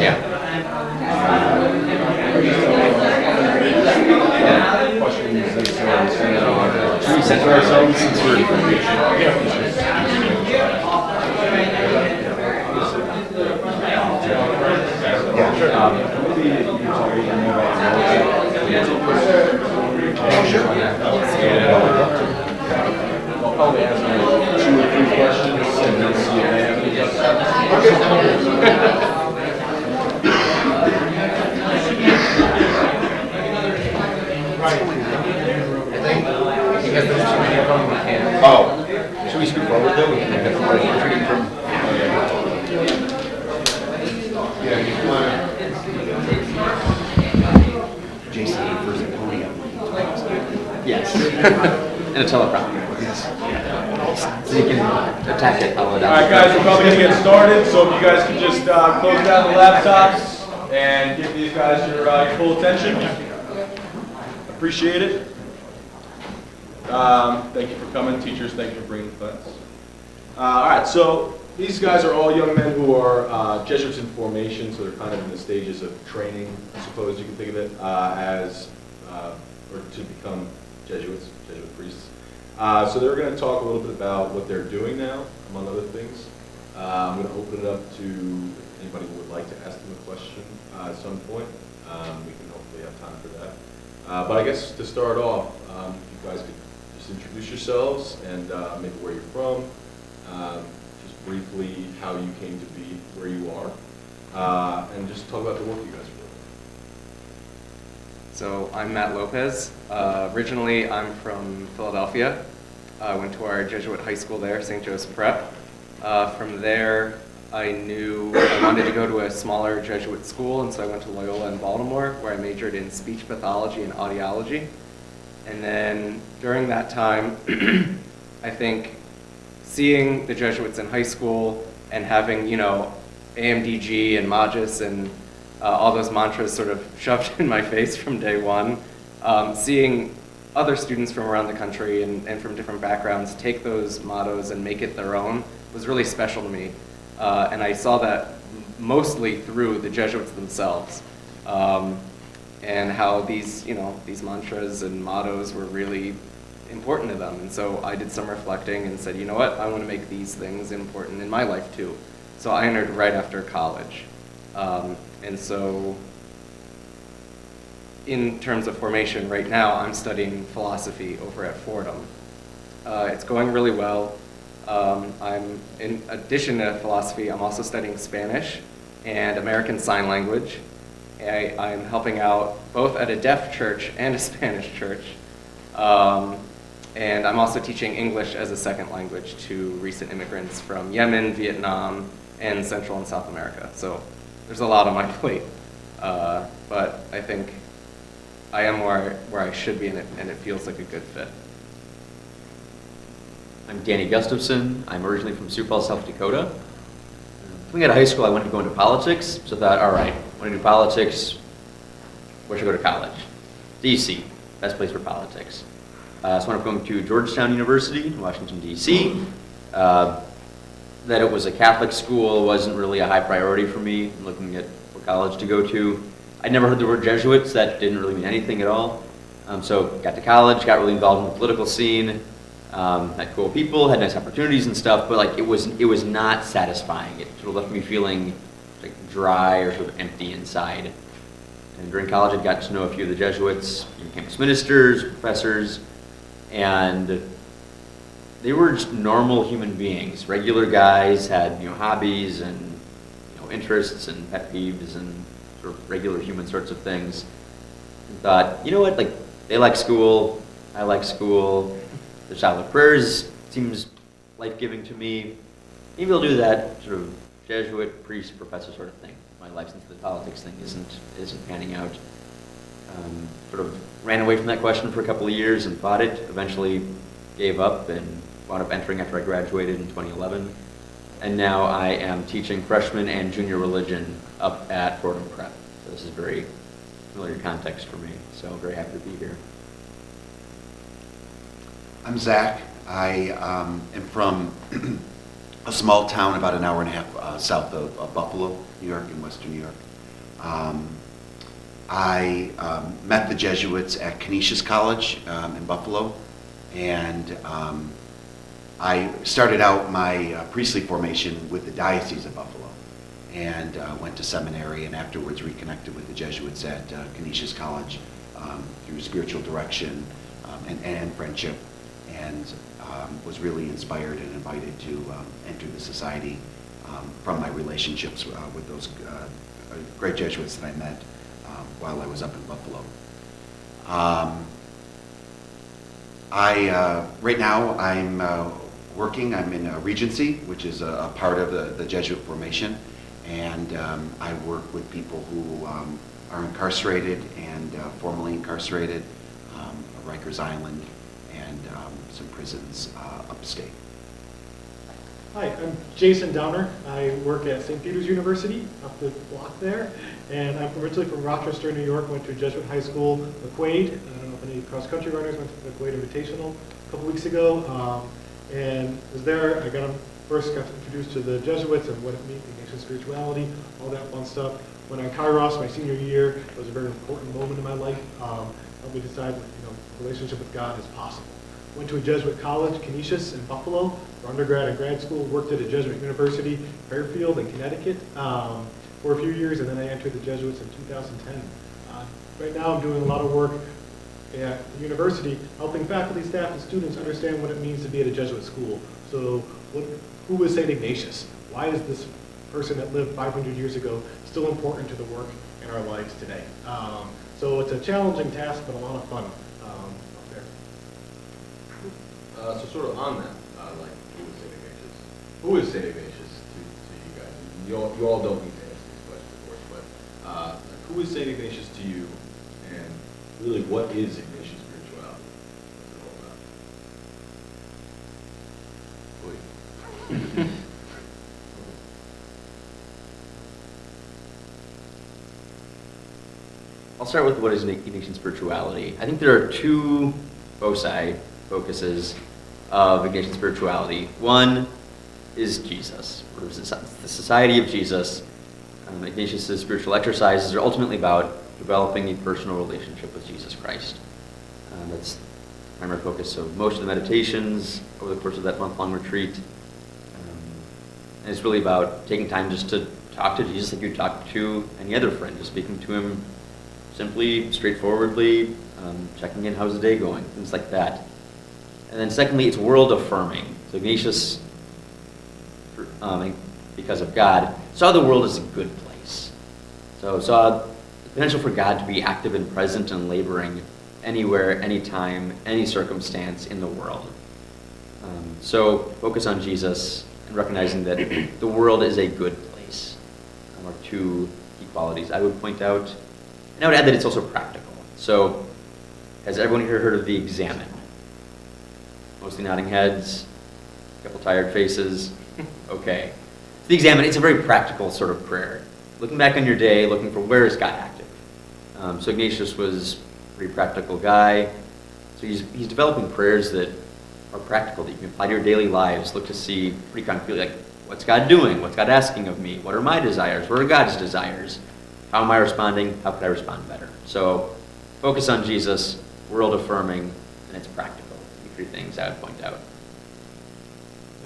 Yeah. Should we center ourselves since I'll probably ask you 2 or 3 questions and then see if they have any Because there's too many of them, we can't. Oh, should we scoot forward though? Yeah, you want Jason prefers a podium. yes. And a teleprompter. Yes. So you can attack it. All right, guys, we're probably going to get started, so if you guys could just close down the laptops and give these guys your full attention. Appreciate it. Thank you for coming, teachers. Thank you for bringing the class. All right, so these guys are all young men who are Jesuits in formation, so they're kind of in the stages of training, I suppose you can think of it, or to become Jesuit priests. So they're going to talk a little bit about what they're doing now, among other things. I'm going to open it up to anybody who would like to ask them a question at some point. We can hopefully have time for that. But I guess to start off, if you guys could just introduce yourselves and maybe where you're from, just briefly how you came to be where you are, and just talk about the work you guys are doing. So I'm Matt Lopez. Originally, I'm from Philadelphia. I went to our Jesuit high school there, St. Joseph Prep. From there, I knew I wanted to go to a smaller Jesuit school, and so I went to Loyola in Baltimore, where I majored in speech pathology and audiology. And then during that time, I think seeing the Jesuits in high school and having, you know, AMDG and Magis and all those mantras sort of shoved in my face from day one, seeing other students from around the country and from different backgrounds take those mottos and make it their own was really special to me. And I saw that mostly through the Jesuits themselves, and how these, you know, these mantras and mottos were really important to them. And so I did some reflecting and said, you know what, I want to make these things important in my life too. So I entered right after college. And so in terms of formation, right now I'm studying philosophy over at Fordham. It's going really well. In addition to philosophy, I'm also studying Spanish and American Sign Language. I'm helping out both at a deaf church and a Spanish church. And I'm also teaching English as a second language to recent immigrants from Yemen, Vietnam, and Central and South America. So there's a lot on my plate. But I think I am where I should be, and it feels like a good fit. I'm Danny Gustafson. I'm originally from Sioux Falls, South Dakota. Coming out of high school, I wanted to go into politics, so I thought, all right, I want to do politics, where should I go to college? DC, best place for politics. So I ended up going to Georgetown University in Washington, DC. That it was a Catholic school wasn't really a high priority for me, looking at what college to go to. I'd never heard the word Jesuits, that didn't really mean anything at all. So got to college, got really involved in the political scene, had cool people, had nice opportunities and stuff, but like it was not satisfying. It sort of left me feeling like dry or sort of empty inside. And during college, I got to know a few of the Jesuits, campus ministers, professors, and they were just normal human beings, regular guys, had hobbies and interests and pet peeves and sort of regular human sorts of things. And thought, you know what, like they like school, I like school. The style of prayers seems life-giving to me. Maybe I'll do that sort of Jesuit, priest, professor sort of thing. My life, since the politics thing isn't panning out. Sort of ran away from that question for a couple of years and fought it, eventually gave up and wound up entering after I graduated in 2011. And now I am teaching freshman and junior religion up at Fordham Prep. So this is very familiar context for me, so I'm very happy to be here. I'm Zach. I am from a small town about an hour and a half south of Buffalo, New York, in western New York. I met the Jesuits at Canisius College in Buffalo, and I started out my priestly formation with the Diocese of Buffalo, and went to seminary, and afterwards reconnected with the Jesuits at Canisius College through spiritual direction and friendship, and was really inspired and invited to enter the society from my relationships with those great Jesuits that I met while I was up in Buffalo. Right now I'm working. I'm in Regency, which is a part of the Jesuit formation, and I work with people who are incarcerated and formerly incarcerated, Rikers Island, and some prisons upstate. Hi, I'm Jason Downer. I work at St. Peter's University up the block there, and I'm originally from Rochester, New York. Went to Jesuit High School, McQuaid. I don't know if any cross-country runners went to McQuaid Invitational a couple weeks ago, and was there. I first got introduced to the Jesuits and what it means, Ignatian spirituality, all that fun stuff. When I Kairos my senior year, it was a very important moment in my life. Helped me decide, relationship with God is possible. Went to a Jesuit college, Canisius in Buffalo, for undergrad and grad school. Worked at a Jesuit university, Fairfield in Connecticut, for a few years, and then I entered the Jesuits in 2010. Right now, I'm doing a lot of work at the university, helping faculty, staff, and students understand what it means to be at a Jesuit school. So, who was St. Ignatius? Why is this person that lived 500 years ago still important to the work in our lives today? So it's a challenging task, but a lot of fun up there. So sort of on that, like, who is St. Ignatius to you guys? You all don't need to answer these questions, of course, but who is St. Ignatius to you, and really what is Ignatian spirituality? What's it all about? I'll start with what is Ignatian spirituality. I think there are two focuses of Ignatian spirituality. One is Jesus, or the society of Jesus. Ignatius' spiritual exercises are ultimately about developing a personal relationship with Jesus Christ. That's the primary focus of most of the meditations over the course of that month-long retreat. And it's really about taking time just to talk to Jesus like you'd talk to any other friend, just speaking to him simply, straightforwardly, checking in, how's the day going, things like that. And then secondly, it's world affirming. So Ignatius, because of God, saw the world as a good place. So saw the potential for God to be active and present and laboring anywhere, anytime, any circumstance in the world. So focus on Jesus and recognizing that the world is a good place are two key qualities I would point out. And I would add that it's also practical. So has everyone here heard of the Examen? Mostly nodding heads, a couple tired faces. Okay. The Examen, it's a very practical sort of prayer. Looking back on your day, looking for where is God active. So Ignatius was a pretty practical guy. So he's developing prayers that are practical, that you can apply to your daily lives. Look to see pretty concretely, like, what's God doing? What's God asking of me? What are my desires? What are God's desires? How am I responding? How could I respond better? So focus on Jesus, world affirming, and it's practical. Three things I would point out.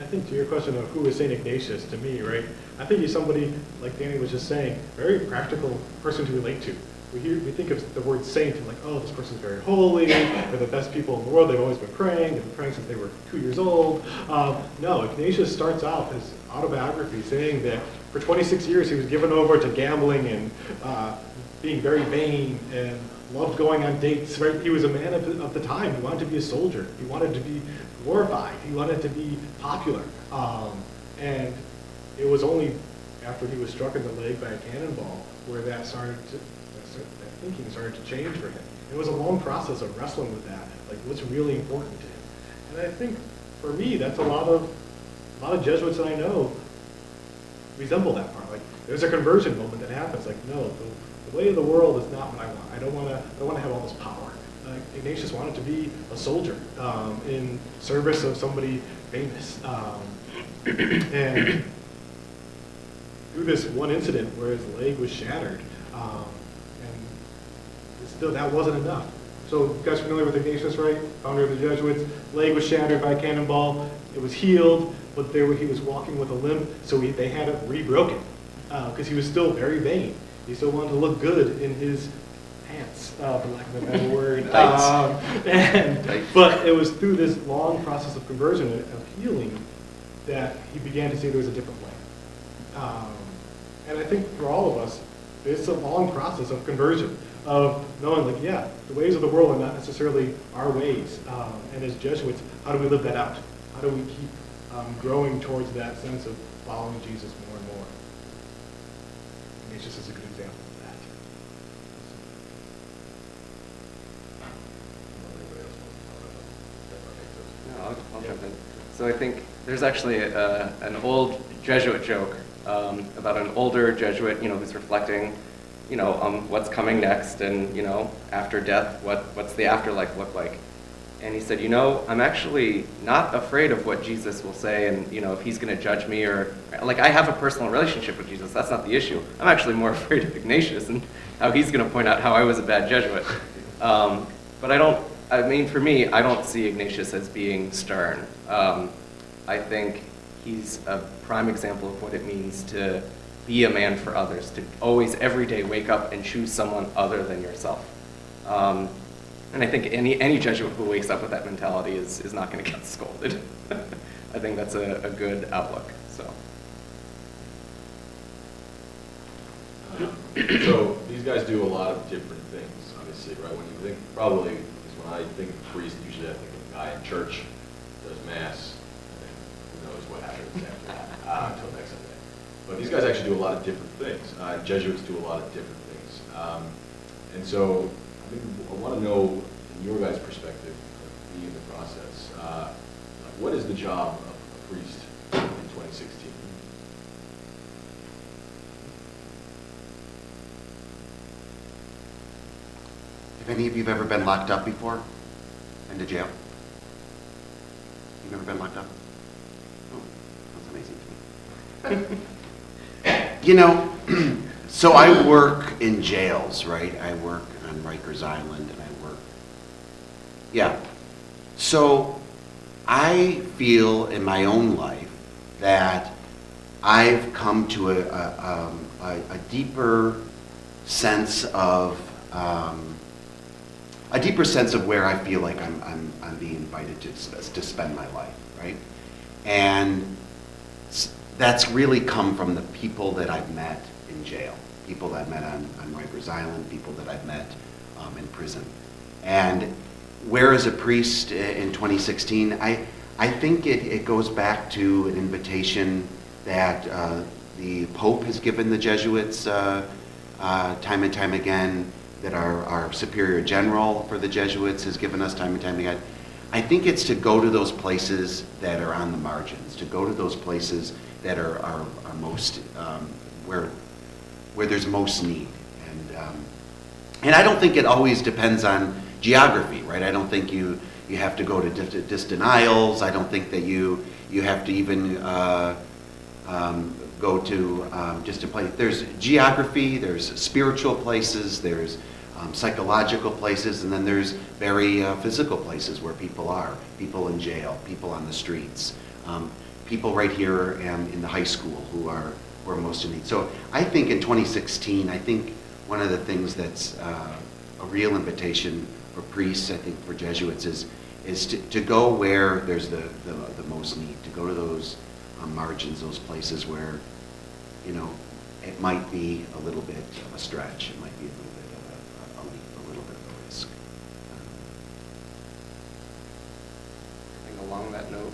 I think to your question of who is St. Ignatius, to me, right, I think he's somebody, like Danny was just saying, very practical person to relate to. We think of the word saint and like, oh, this person's very holy, they're the best people in the world, they've always been praying, they've been praying since they were 2 years old. No, Ignatius starts off his autobiography saying that for 26 years he was given over to gambling and being very vain and loved going on dates. Right? He was a man of the time. He wanted to be a soldier. He wanted to be glorified. He wanted to be popular. And it was only after he was struck in the leg by a cannonball where that started thinking started to change for him. It was a long process of wrestling with that, like what's really important to him. And I think for me, that's a lot of Jesuits that I know resemble that part. Like there's a conversion moment that happens. Like no, the way of the world is not what I want. I don't want to have all this power. Ignatius wanted to be a soldier in service of somebody famous. And through this one incident where his leg was shattered, and still that wasn't enough. So you guys familiar with Ignatius, right? Founder of the Jesuits. Leg was shattered by a cannonball. It was healed, but he was walking with a limp, so they had it rebroken because he was still very vain. He still wanted to look good in his pants, for lack of a better word. But it was through this long process of conversion, of healing, that he began to see there was a different way. And I think for all of us, it's a long process of conversion, of knowing, like, yeah, the ways of the world are not necessarily our ways. And as Jesuits, how do we live that out? How do we keep growing towards that sense of following Jesus more and more? Ignatius is a good example of that. No, I'll jump in. So I think there's actually an old Jesuit joke about an older Jesuit, who's reflecting, on what's coming next, and after death, what's the afterlife look like? And he said, I'm actually not afraid of what Jesus will say, and if he's going to judge me, or like I have a personal relationship with Jesus. That's not the issue. I'm actually more afraid of Ignatius and how he's going to point out how I was a bad Jesuit. But for me, I don't see Ignatius as being stern. I think he's a prime example of what it means to be a man for others, to always, every day, wake up and choose someone other than yourself. And I think any Jesuit who wakes up with that mentality is not going to get scolded. I think that's a good outlook. So these guys do a lot of different things, obviously, right? When you think, probably, because when I think of priest, usually I think of a guy in church, does mass, and then who knows what happens after that, until next Sunday. But these guys actually do a lot of different things. Jesuits do a lot of different things. And so I want to know, from your guys' perspective, being in the process, what is the job of a priest in 2016? Have any of you ever been locked up before? Been to jail? You've ever been locked up? Oh, that's amazing to me. So I work in jails, right? I work on Rikers Island, and So I feel in my own life that I've come to a deeper sense of where I feel like I'm being invited to spend my life, right? And that's really come from the people that I've met in jail, people that I've met on Rikers Island, people that I've met in prison. And where as a priest in 2016, I think it goes back to an invitation that the Pope has given the Jesuits time and time again, that our Superior General for the Jesuits has given us time and time again. I think it's to go to those places that are on the margins, to go to those places that are most, where there's most need. And I don't think it always depends on geography, right? I don't think you have to go to distant isles. I don't think that you have to even go to distant places. There's geography, there's spiritual places, there's psychological places, and then there's very physical places where people are. People in jail, people on the streets, people right here in the high school who are most in need. So I think in 2016, I think one of the things that's a real invitation for priests, I think for Jesuits, is to go where there's the most need, to go to those margins, those places where, it might be a little bit of a stretch, it might be a little bit of a leap, a little bit of a risk. I think along that note,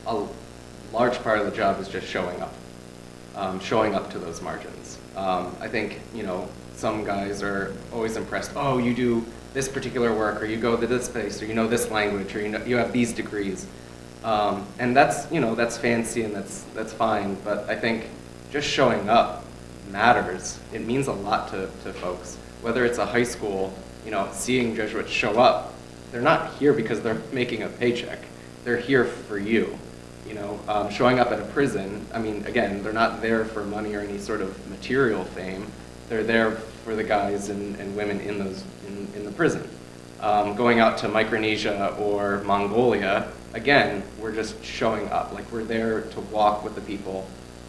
a large part of the job is just showing up. showing up to those margins. I think, you know, some guys are always impressed, oh, you do this particular work, or you go to this place, or you know this language, or you have these degrees. And that's, you know, that's fancy and that's fine, but I think just showing up matters. It means a lot to folks. Whether it's a high school, you know, seeing Jesuits show up, they're not here because they're making a paycheck. They're here for you. You know, showing up at a prison, I mean, again, they're not there for money or any sort of material fame. They're there for the guys and women in the prison. Going out to Micronesia or Mongolia, again, we're just showing up. Like, we're there to walk with the people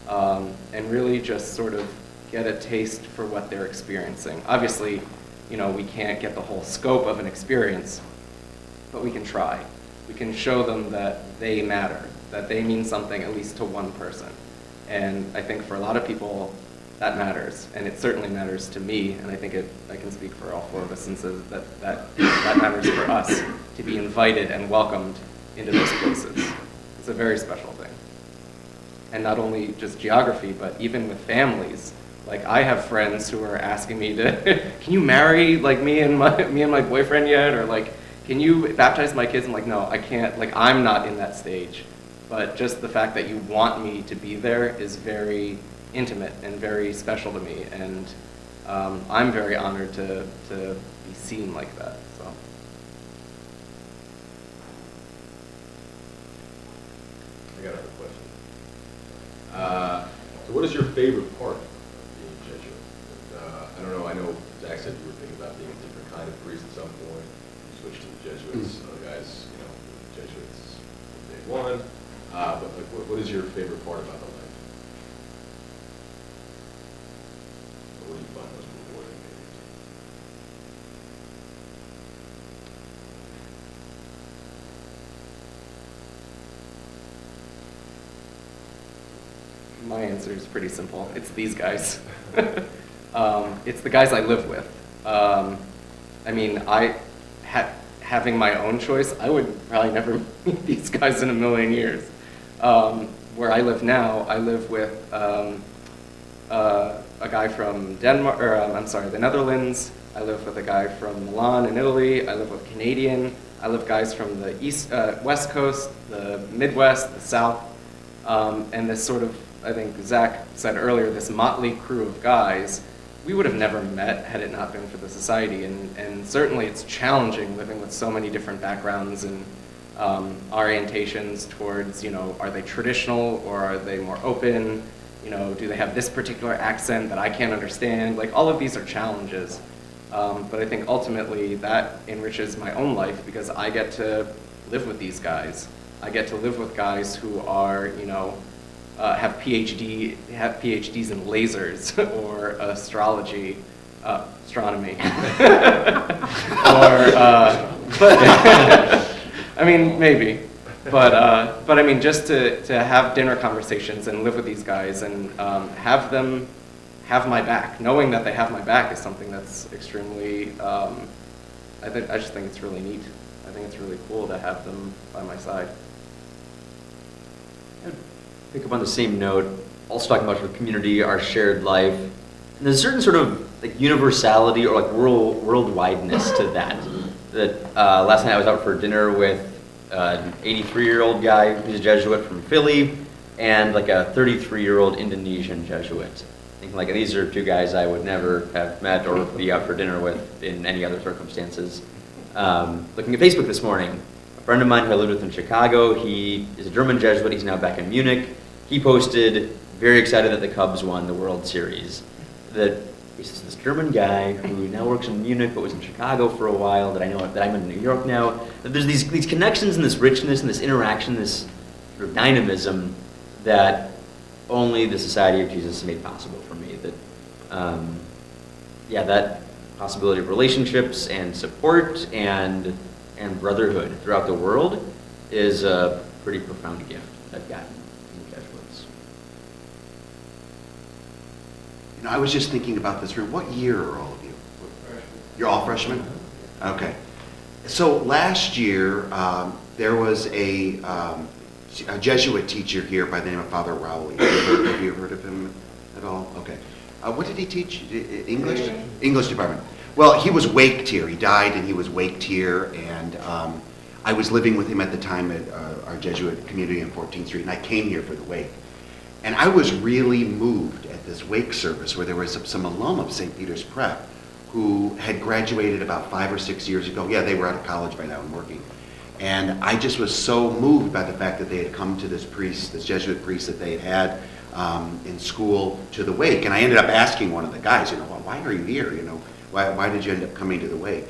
and really just sort of get a taste for what they're experiencing. Obviously, you know, we can't get the whole scope of an experience, but we can try. We can show them that they matter, that they mean something at least to one person. And I think for a lot of people, that matters, and it certainly matters to me, and I think I can speak for all four of us and say that matters for us, to be invited and welcomed into those places. It's a very special thing. And not only just geography, but even with families. Like, I have friends who are asking me to, can you marry like me and my boyfriend yet? Or like, can you baptize my kids? I'm like, no, I can't. Like, I'm not in that stage. But just the fact that you want me to be there is very intimate and very special to me. And I'm very honored to be seen like that. So. I got another question. So what is your favorite part of being a Jesuit? I don't know, I know Zach said you were thinking about being a different kind of priest at some point. You switched to the Jesuits. Other guys, you know, Jesuits from day one. But like, what is your favorite part about the life? What do you find most rewarding, maybe? My answer is pretty simple. It's these guys. It's the guys I live with. I mean, having my own choice, I would probably never meet these guys in a million years. Where I live now, I live with a guy from Denmark, or I'm sorry, the Netherlands. I live with a guy from Milan in Italy. I live with Canadian. I live with guys from the West Coast, the Midwest, the South, and this sort of, I think Zach said earlier, this motley crew of guys. We would have never met had it not been for the society, and certainly it's challenging living with so many different backgrounds and orientations towards, you know, are they traditional or are they more open? You know, do they have this particular accent that I can't understand? Like, all of these are challenges, but I think ultimately that enriches my own life because I get to live with these guys. I get to live with guys who are, you know, have PhDs in lasers or astronomy, but I mean, maybe, but I mean, just to have dinner conversations and live with these guys and have them have my back, knowing that they have my back is something that's extremely. I just think it's really neat. I think it's really cool to have them by my side. Pick up on the same note, also talking about sort of community, our shared life. And there's a certain sort of like universality or like worldwideness to that. That last night I was out for dinner with an 83-year-old guy who's a Jesuit from Philly and like a 33-year-old Indonesian Jesuit. Thinking like these are two guys I would never have met or be out for dinner with in any other circumstances. Looking at Facebook this morning, a friend of mine who I lived with in Chicago, he is a German Jesuit, he's now back in Munich. He posted, very excited that the Cubs won the World Series. That he's this German guy who now works in Munich but was in Chicago for a while, that I know that I'm in New York now. That there's these connections and this richness and this interaction, this sort of dynamism that only the Society of Jesus made possible for me. That, that possibility of relationships and support and brotherhood throughout the world is a pretty profound gift I've gotten from the Jesuits. You know, I was just thinking about this room. What year are all of you? You're all freshmen? Okay. So last year, there was a a Jesuit teacher here by the name of Father Rowley. Have you heard of him at all? Okay. What did he teach? English? English department. Well, he was waked here. He died and he was waked here, and I was living with him at the time at our Jesuit community on 14th Street, and I came here for the wake. And I was really moved at this wake service where there was some alum of St. Peter's Prep who had graduated about 5 or 6 years ago. Yeah, they were out of college by now and working. And I just was so moved by the fact that they had come to this priest, this Jesuit priest that they had in school, to the wake. And I ended up asking one of the guys, you know, well, why are you here? You know, why did you end up coming to the wake?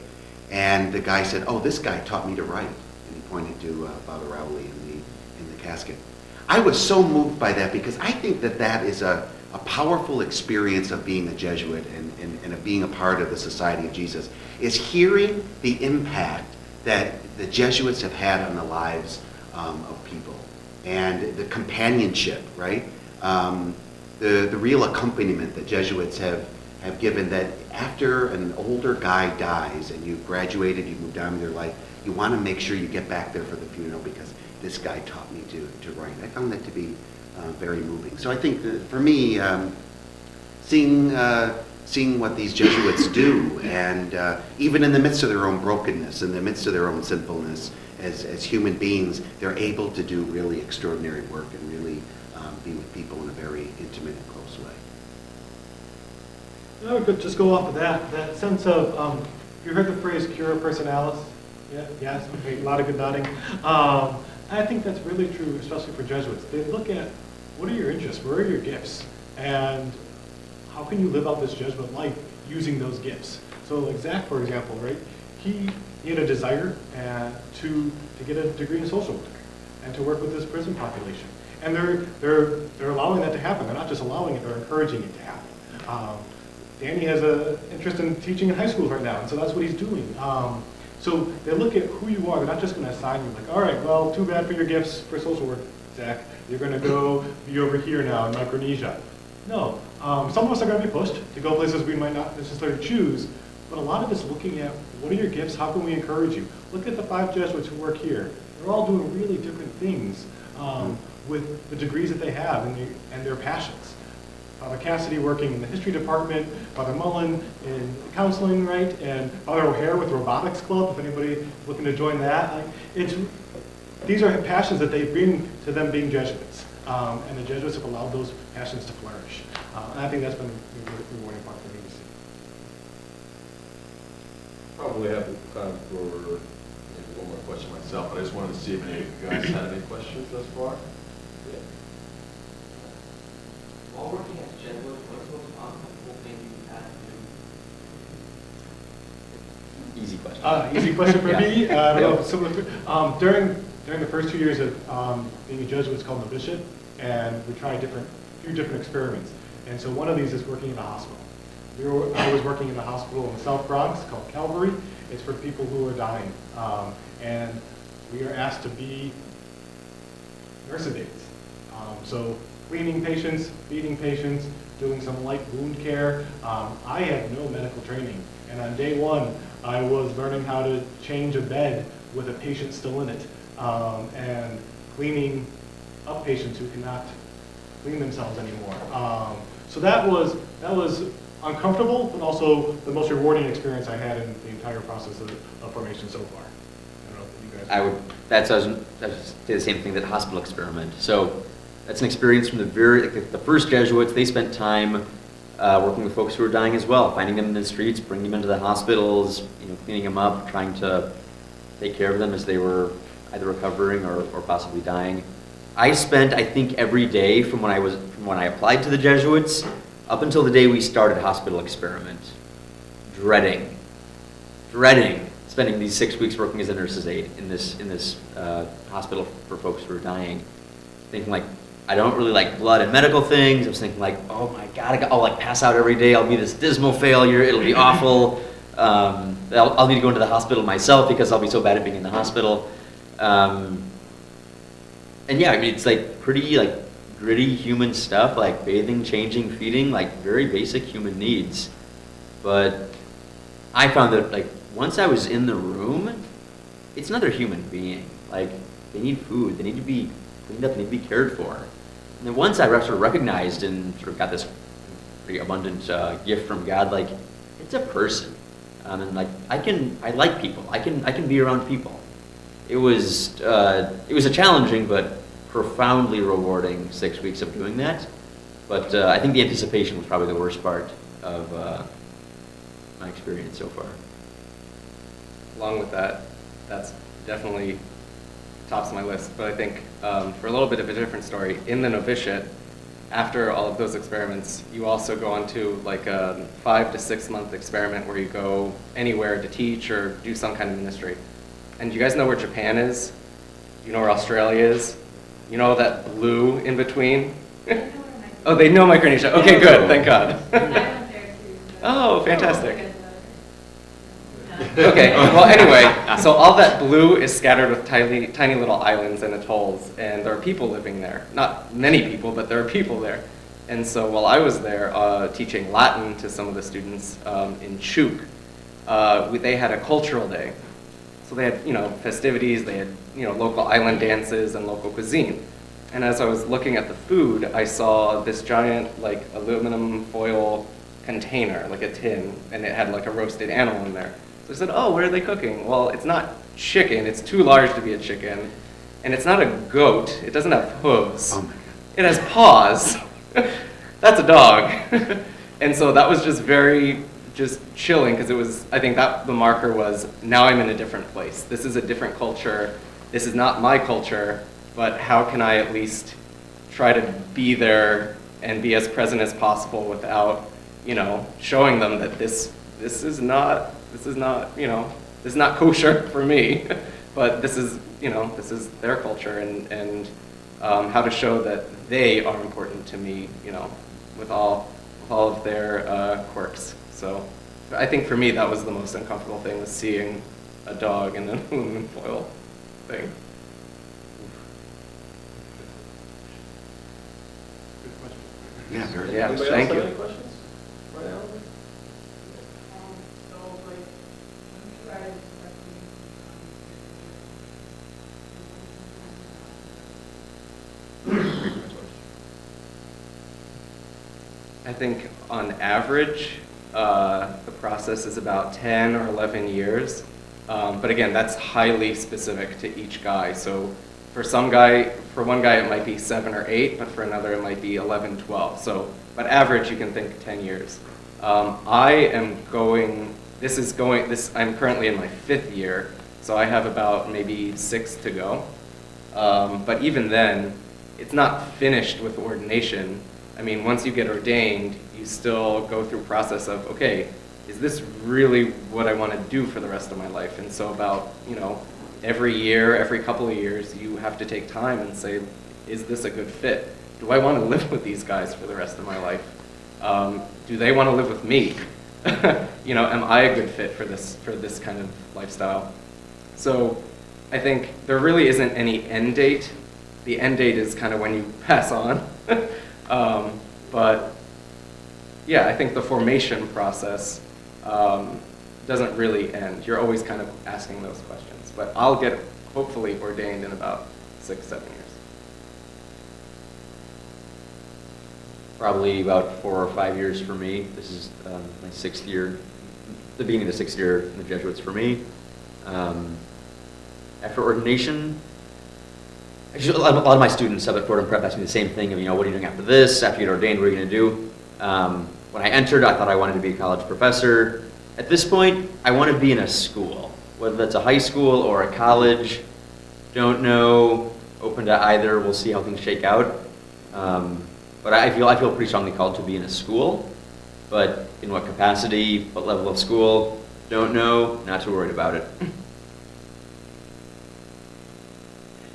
And the guy said, oh, this guy taught me to write. And he pointed to Father Rowley in the casket. I was so moved by that because I think that that is a powerful experience of being a Jesuit and of being a part of the Society of Jesus, is hearing the impact that the Jesuits have had on the lives of people, and the companionship, right? The real accompaniment that Jesuits have given, that after an older guy dies and you've graduated, you've moved on in your life, you want to make sure you get back there for the funeral because this guy taught me to write. I found that to be very moving. So I think that for me, seeing what these Jesuits do, and even in the midst of their own brokenness, in the midst of their own sinfulness, as human beings, they're able to do really extraordinary work and really be with people in a very intimate and close way. I would just go off of that sense of, you heard the phrase cura personalis? Yeah, yes, okay, a lot of good nodding. I think that's really true, especially for Jesuits. They look at, what are your interests, where are your gifts, and how can you live out this Jesuit life using those gifts? So like Zach, for example, right? He had a desire to get a degree in social work and to work with this prison population. And they're allowing that to happen. They're not just allowing it, they're encouraging it to happen. Danny has an interest in teaching in high school right now, and so that's what he's doing. So they look at who you are. They're not just going to assign you like, all right, well, too bad for your gifts for social work, Zach. You're going to go be over here now in Micronesia. No, some of us are going to be pushed to go places we might not necessarily choose, but a lot of it's looking at what are your gifts, how can we encourage you? Look at the 5 Jesuits who work here. They're all doing really different things with the degrees that they have and their passions. Father Cassidy working in the history department, Father Mullen in counseling, right? And Father O'Hare with robotics club, if anybody looking to join that. These are passions that they bring to them being Jesuits. And the Jesuits have allowed those passions to flourish. And I think that's been a really rewarding part for me to see. Probably have time for maybe one more question myself, but I just wanted to see if any of you guys had any questions thus far. Yeah. While working as a Jesuit, what's the most uncomfortable thing you've had to do? Easy question. Easy question for Yeah. me. I don't know, similar, during the first 2 years of being a Jesuit, it's called novitiate, and we tried a few different experiments. And so one of these is working in a hospital. I was working in a hospital in the South Bronx called Calvary. It's for people who are dying. And we are asked to be nurse aides. So cleaning patients, feeding patients, doing some light wound care. I had no medical training. And on day 1, I was learning how to change a bed with a patient still in it, and cleaning up patients who cannot clean themselves anymore. So that was uncomfortable, but also the most rewarding experience I had in the entire process of formation so far. I don't know if you guys. I would say the same thing, that hospital experiment. So that's an experience from the first Jesuits. They spent time working with folks who were dying as well, finding them in the streets, bringing them into the hospitals, cleaning them up, trying to take care of them as they were either recovering or possibly dying. I spent, I think, every day from when I applied to the Jesuits up until the day we started hospital experiment, dreading spending these 6 weeks working as a nurse's aide in this hospital for folks who are dying, thinking like, I don't really like blood and medical things. I was thinking like, oh my God, I'll like pass out every day. I'll be this dismal failure. It'll be awful. I'll need to go into the hospital myself because I'll be so bad at being in the hospital. And yeah, I mean, it's like pretty like gritty human stuff, like bathing, changing, feeding, like very basic human needs. But I found that like once I was in the room, it's another human being. Like they need food, they need to be cleaned up, they need to be cared for. And then once I sort of recognized and sort of got this pretty abundant gift from God, like, it's a person. And like, I like people. I can be around people. It was a challenging but profoundly rewarding 6 weeks of doing that. But I think the anticipation was probably the worst part of my experience so far. Along with that, that's definitely tops my list. But I think for a little bit of a different story, in the novitiate, after all of those experiments, you also go on to like a 5 to 6 month experiment where you go anywhere to teach or do some kind of ministry. And you guys know where Japan is? You know where Australia is? You know that blue in between? Oh, they know Micronesia. Okay, good. Thank God. Oh, fantastic. Okay, well anyway, so all that blue is scattered with tiny, tiny little islands and atolls, and there are people living there. Not many people, but there are people there. And so while I was there teaching Latin to some of the students in Chuuk, they had a cultural day. So they had, festivities, they had, local island dances and local cuisine. And as I was looking at the food, I saw this giant, like, aluminum foil container, like a tin, and it had like a roasted animal in there. So I said, oh, what are they cooking? Well, it's not chicken. It's too large to be a chicken. And it's not a goat. It doesn't have hooves. Oh my God. It has paws. That's a dog. And so that was just very chilling, because it was, I think that the marker was, now I'm in a different place. This is a different culture. This is not my culture, but how can I at least try to be there and be as present as possible without, showing them that this is not kosher for me, but this is their culture, and how to show that they are important to me, with all of their quirks. So I think for me that was the most uncomfortable thing, was seeing a dog in an aluminum foil thing. Yeah, very Yeah, good. thank you. questions? Right, Alan? So, like, when you guys I think on average, the process is about 10 or 11 years. But again, that's highly specific to each guy. So for one guy it might be 7 or 8, but for another it might be 11, 12. So, but average you can think 10 years. I'm currently in my 5th year, so I have about maybe 6 to go. But even then, it's not finished with ordination. I mean, once you get ordained, you still go through a process of, okay, is this really what I want to do for the rest of my life? And so about, every year, every couple of years, you have to take time and say, is this a good fit? Do I want to live with these guys for the rest of my life? Do they want to live with me? Am I a good fit for this kind of lifestyle? So I think there really isn't any end date. The end date is kind of when you pass on. But yeah, I think the formation process doesn't really end. You're always kind of asking those questions. But I'll get hopefully ordained in about 6, 7 years. Probably about 4 or 5 years for me. This is my 6th year, the beginning of the 6th year in the Jesuits for me. After ordination, actually, a lot of my students up at Fordham Prep asked me the same thing of, what are you doing after this? After you get ordained, what are you going to do? When I entered, I thought I wanted to be a college professor. At this point, I want to be in a school, whether that's a high school or a college. Don't know, open to either. We'll see how things shake out. But I feel pretty strongly called to be in a school. But in what capacity, what level of school, don't know, not too worried about it.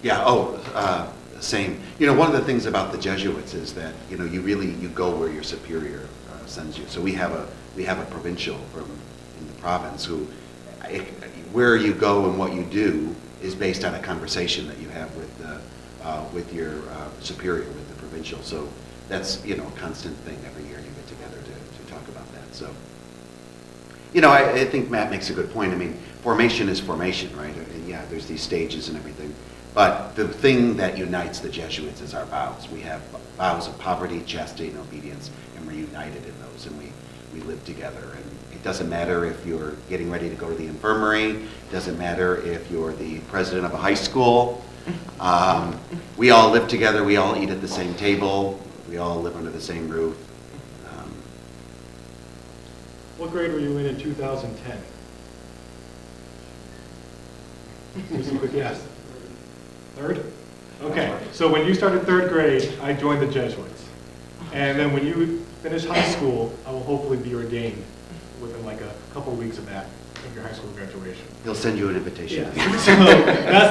Yeah, same. One of the things about the Jesuits is that, you go where your superior sends you. So we have a provincial in the province who, where you go and what you do is based on a conversation that you have with your superior, with the provincial. So that's, a constant thing every year you get together to talk about that. So, I think Matt makes a good point. I mean, formation is formation, right? And yeah, there's these stages and everything. But the thing that unites the Jesuits is our vows. We have vows of poverty, chastity, and obedience, and we're united in those, and we live together. And it doesn't matter if you're getting ready to go to the infirmary, it doesn't matter if you're the president of a high school. We all live together, we all eat at the same table, we all live under the same roof. What grade were you in 2010? Just a quick guess. Third? Okay, so when you started third grade, I joined the Jesuits. And then when you finish high school, I will hopefully be ordained within like a couple of weeks of that, of your high school graduation. He'll send you an invitation. Yeah.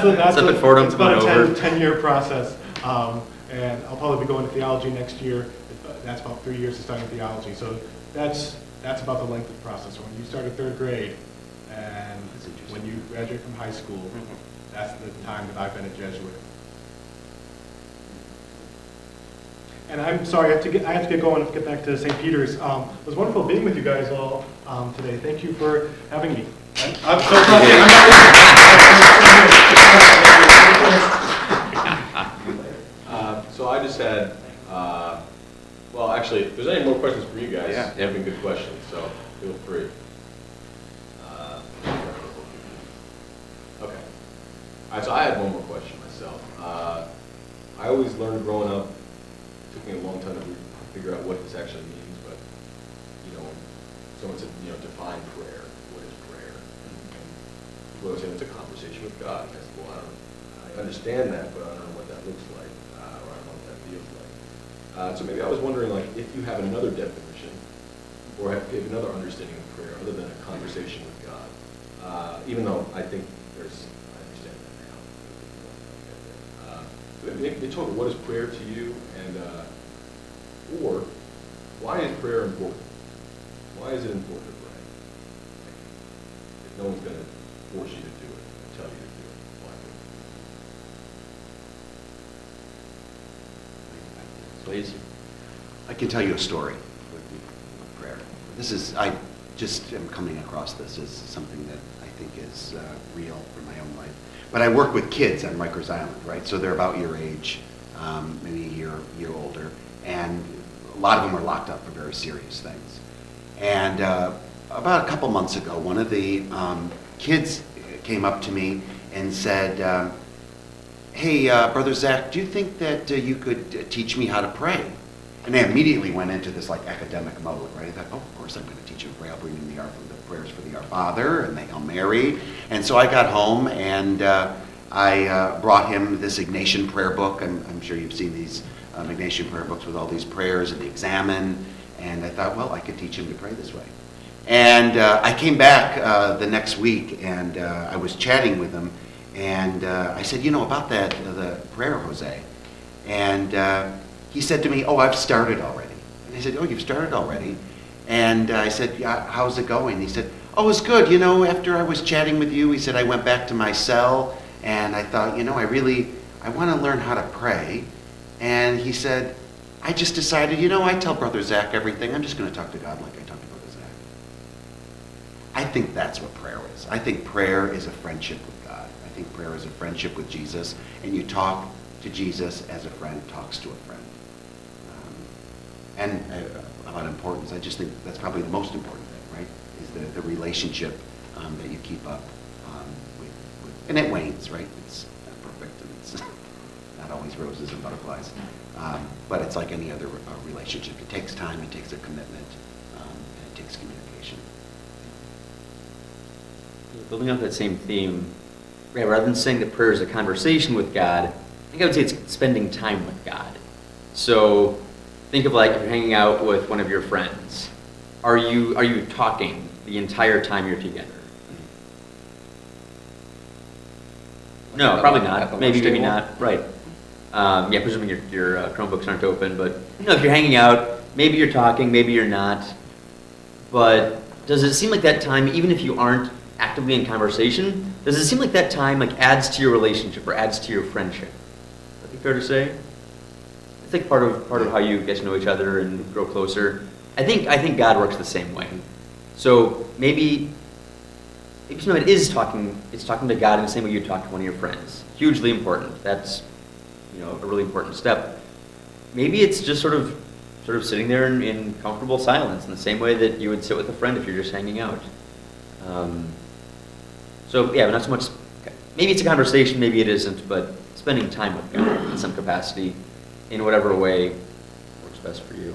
So that's Slip it forward, it's about come on a over. 10-year process. And I'll probably be going to theology next year. That's about 3 years to studying theology. So that's about the length of the process. So when you started third grade and when you graduate from high school, that's the time that I've been a Jesuit. And I'm sorry, I have to get going, get back to St. Peter's. It was wonderful being with you guys all today. Thank you for having me. I'm so So I just had, well, actually, if there's any more questions for you guys, Yeah. they've been good questions, so feel free. Okay. All right, so I had one more question myself. I always learned growing up, it took me a long time to figure out what this actually means, but, you know, when someone said, you know, define prayer, what is prayer? And people always say it's a conversation with God. And I said, well, I understand that, but I don't know what that looks like, or I don't know what that feels like. So maybe I was wondering, like, if you have another definition, or if you have another understanding of prayer other than a conversation with God, even though I think I understand that now. Maybe talk about what is prayer to you, and or why is prayer important? Why is it important to pray? If no one's going to force you to do it, and tell you to do it, why do it? Please. I can tell you a story with prayer. I just am coming across this as something that I think is real for my own life. But I work with kids on Rikers Island, right? So they're about your age, maybe a year older, and a lot of them are locked up for very serious things. And about a couple months ago, one of the kids came up to me and said, hey, Brother Zach, do you think that you could teach me how to pray? And I immediately went into this like academic mode, right? I thought, oh, of course I'm going to teach him to pray. I'll bring him the prayers for the Our Father and the Hail Mary. And so I got home and I brought him this Ignatian prayer book. I'm sure you've seen these Ignatian prayer books with all these prayers and the examen. And I thought, well, I could teach him to pray this way. And I came back the next week and I was chatting with him. And I said, you know, about the prayer, Jose. And he said to me, oh, I've started already. And I said, oh, you've started already? And I said, yeah, how's it going? He said, oh, it's good. You know, after I was chatting with you, he said, I went back to my cell and I thought, you know, I want to learn how to pray. And he said, I just decided, you know, I tell Brother Zach everything. I'm just going to talk to God like I talk to Brother Zach. I think that's what prayer is. I think prayer is a friendship with God. I think prayer is a friendship with Jesus. And you talk to Jesus as a friend talks to a friend. And about importance, I just think that's probably the most important thing, right? Is the relationship that you keep up with. And it wanes, right? It's not perfect and it's not always roses and butterflies. But it's like any other relationship. It takes time, it takes a commitment, and it takes communication. Building off that same theme, right, rather than saying that prayer is a conversation with God, I think I would say it's spending time with God. So think of like if you're hanging out with one of your friends. Are you talking the entire time you're together? No, probably not. Maybe not. Right. Yeah, presuming your Chromebooks aren't open, but you know, if you're hanging out, maybe you're talking, maybe you're not. But does it seem like that time, even if you aren't actively in conversation, does it seem like that time like adds to your relationship or adds to your friendship? Would that be fair to say? I think part of how you get to know each other and grow closer. I think God works the same way. So maybe maybe some of it is it's talking to God in the same way you talk to one of your friends. Hugely important. That's, a really important step. Maybe it's just sort of sitting there in comfortable silence in the same way that you would sit with a friend if you're just hanging out. So yeah, but not so much, maybe it's a conversation, maybe it isn't, but spending time with God in some capacity, in whatever way works best for you.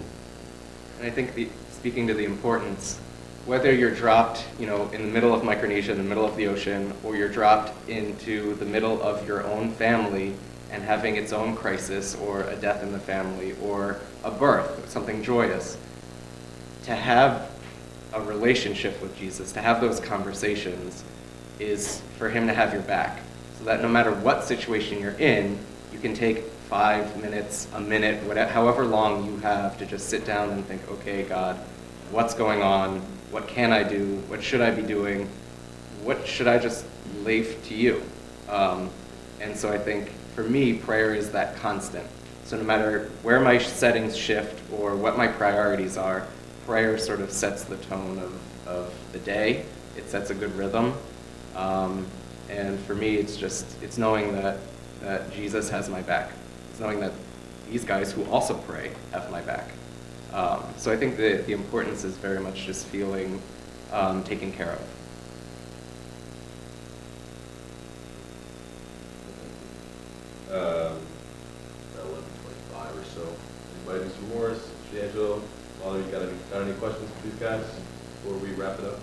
And I think speaking to the importance, whether you're dropped, in the middle of Micronesia, in the middle of the ocean, or you're dropped into the middle of your own family and having its own crisis, or a death in the family, or a birth, something joyous, to have a relationship with Jesus, to have those conversations, is for him to have your back. So that no matter what situation you're in, you can take 5 minutes, a minute, whatever, however long you have to just sit down and think, okay, God, what's going on? What can I do? What should I be doing? What should I just leave to you? And so I think for me, prayer is that constant. So no matter where my settings shift or what my priorities are, prayer sort of sets the tone of the day. It sets a good rhythm. And for me, it's knowing that Jesus has my back. It's knowing that these guys who also pray have my back. So I think the importance is very much just feeling taken care of. 11:25 or so. Anybody, Mr. Morris, Mr. Angelo, Father, you got any questions for these guys before we wrap it up?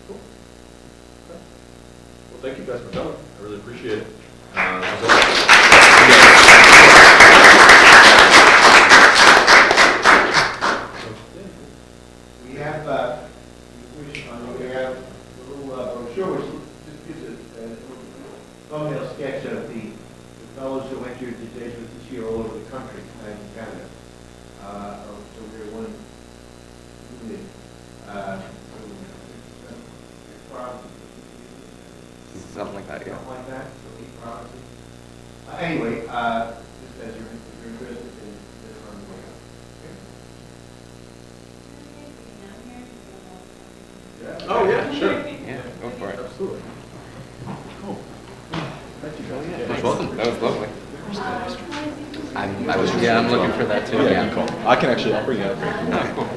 Cool. Okay. Well, thank you guys for coming. I really appreciate it. We have, we have a little brochure which just gives a thumbnail sketch of the fellows who went to Jesuit this year all over the country and Canada. So we're one unit. Something like that, yeah. Something like that, so 8 provinces. Anyway, just as you're interested in this on the way up. Okay? Oh, yeah, sure. Yeah, go for it. Absolutely. Cool. Thank you, guys. You're welcome. That was lovely. I'm looking for that too. Yeah, good call. I'll bring it up here if you want. Cool.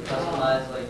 Customized, like,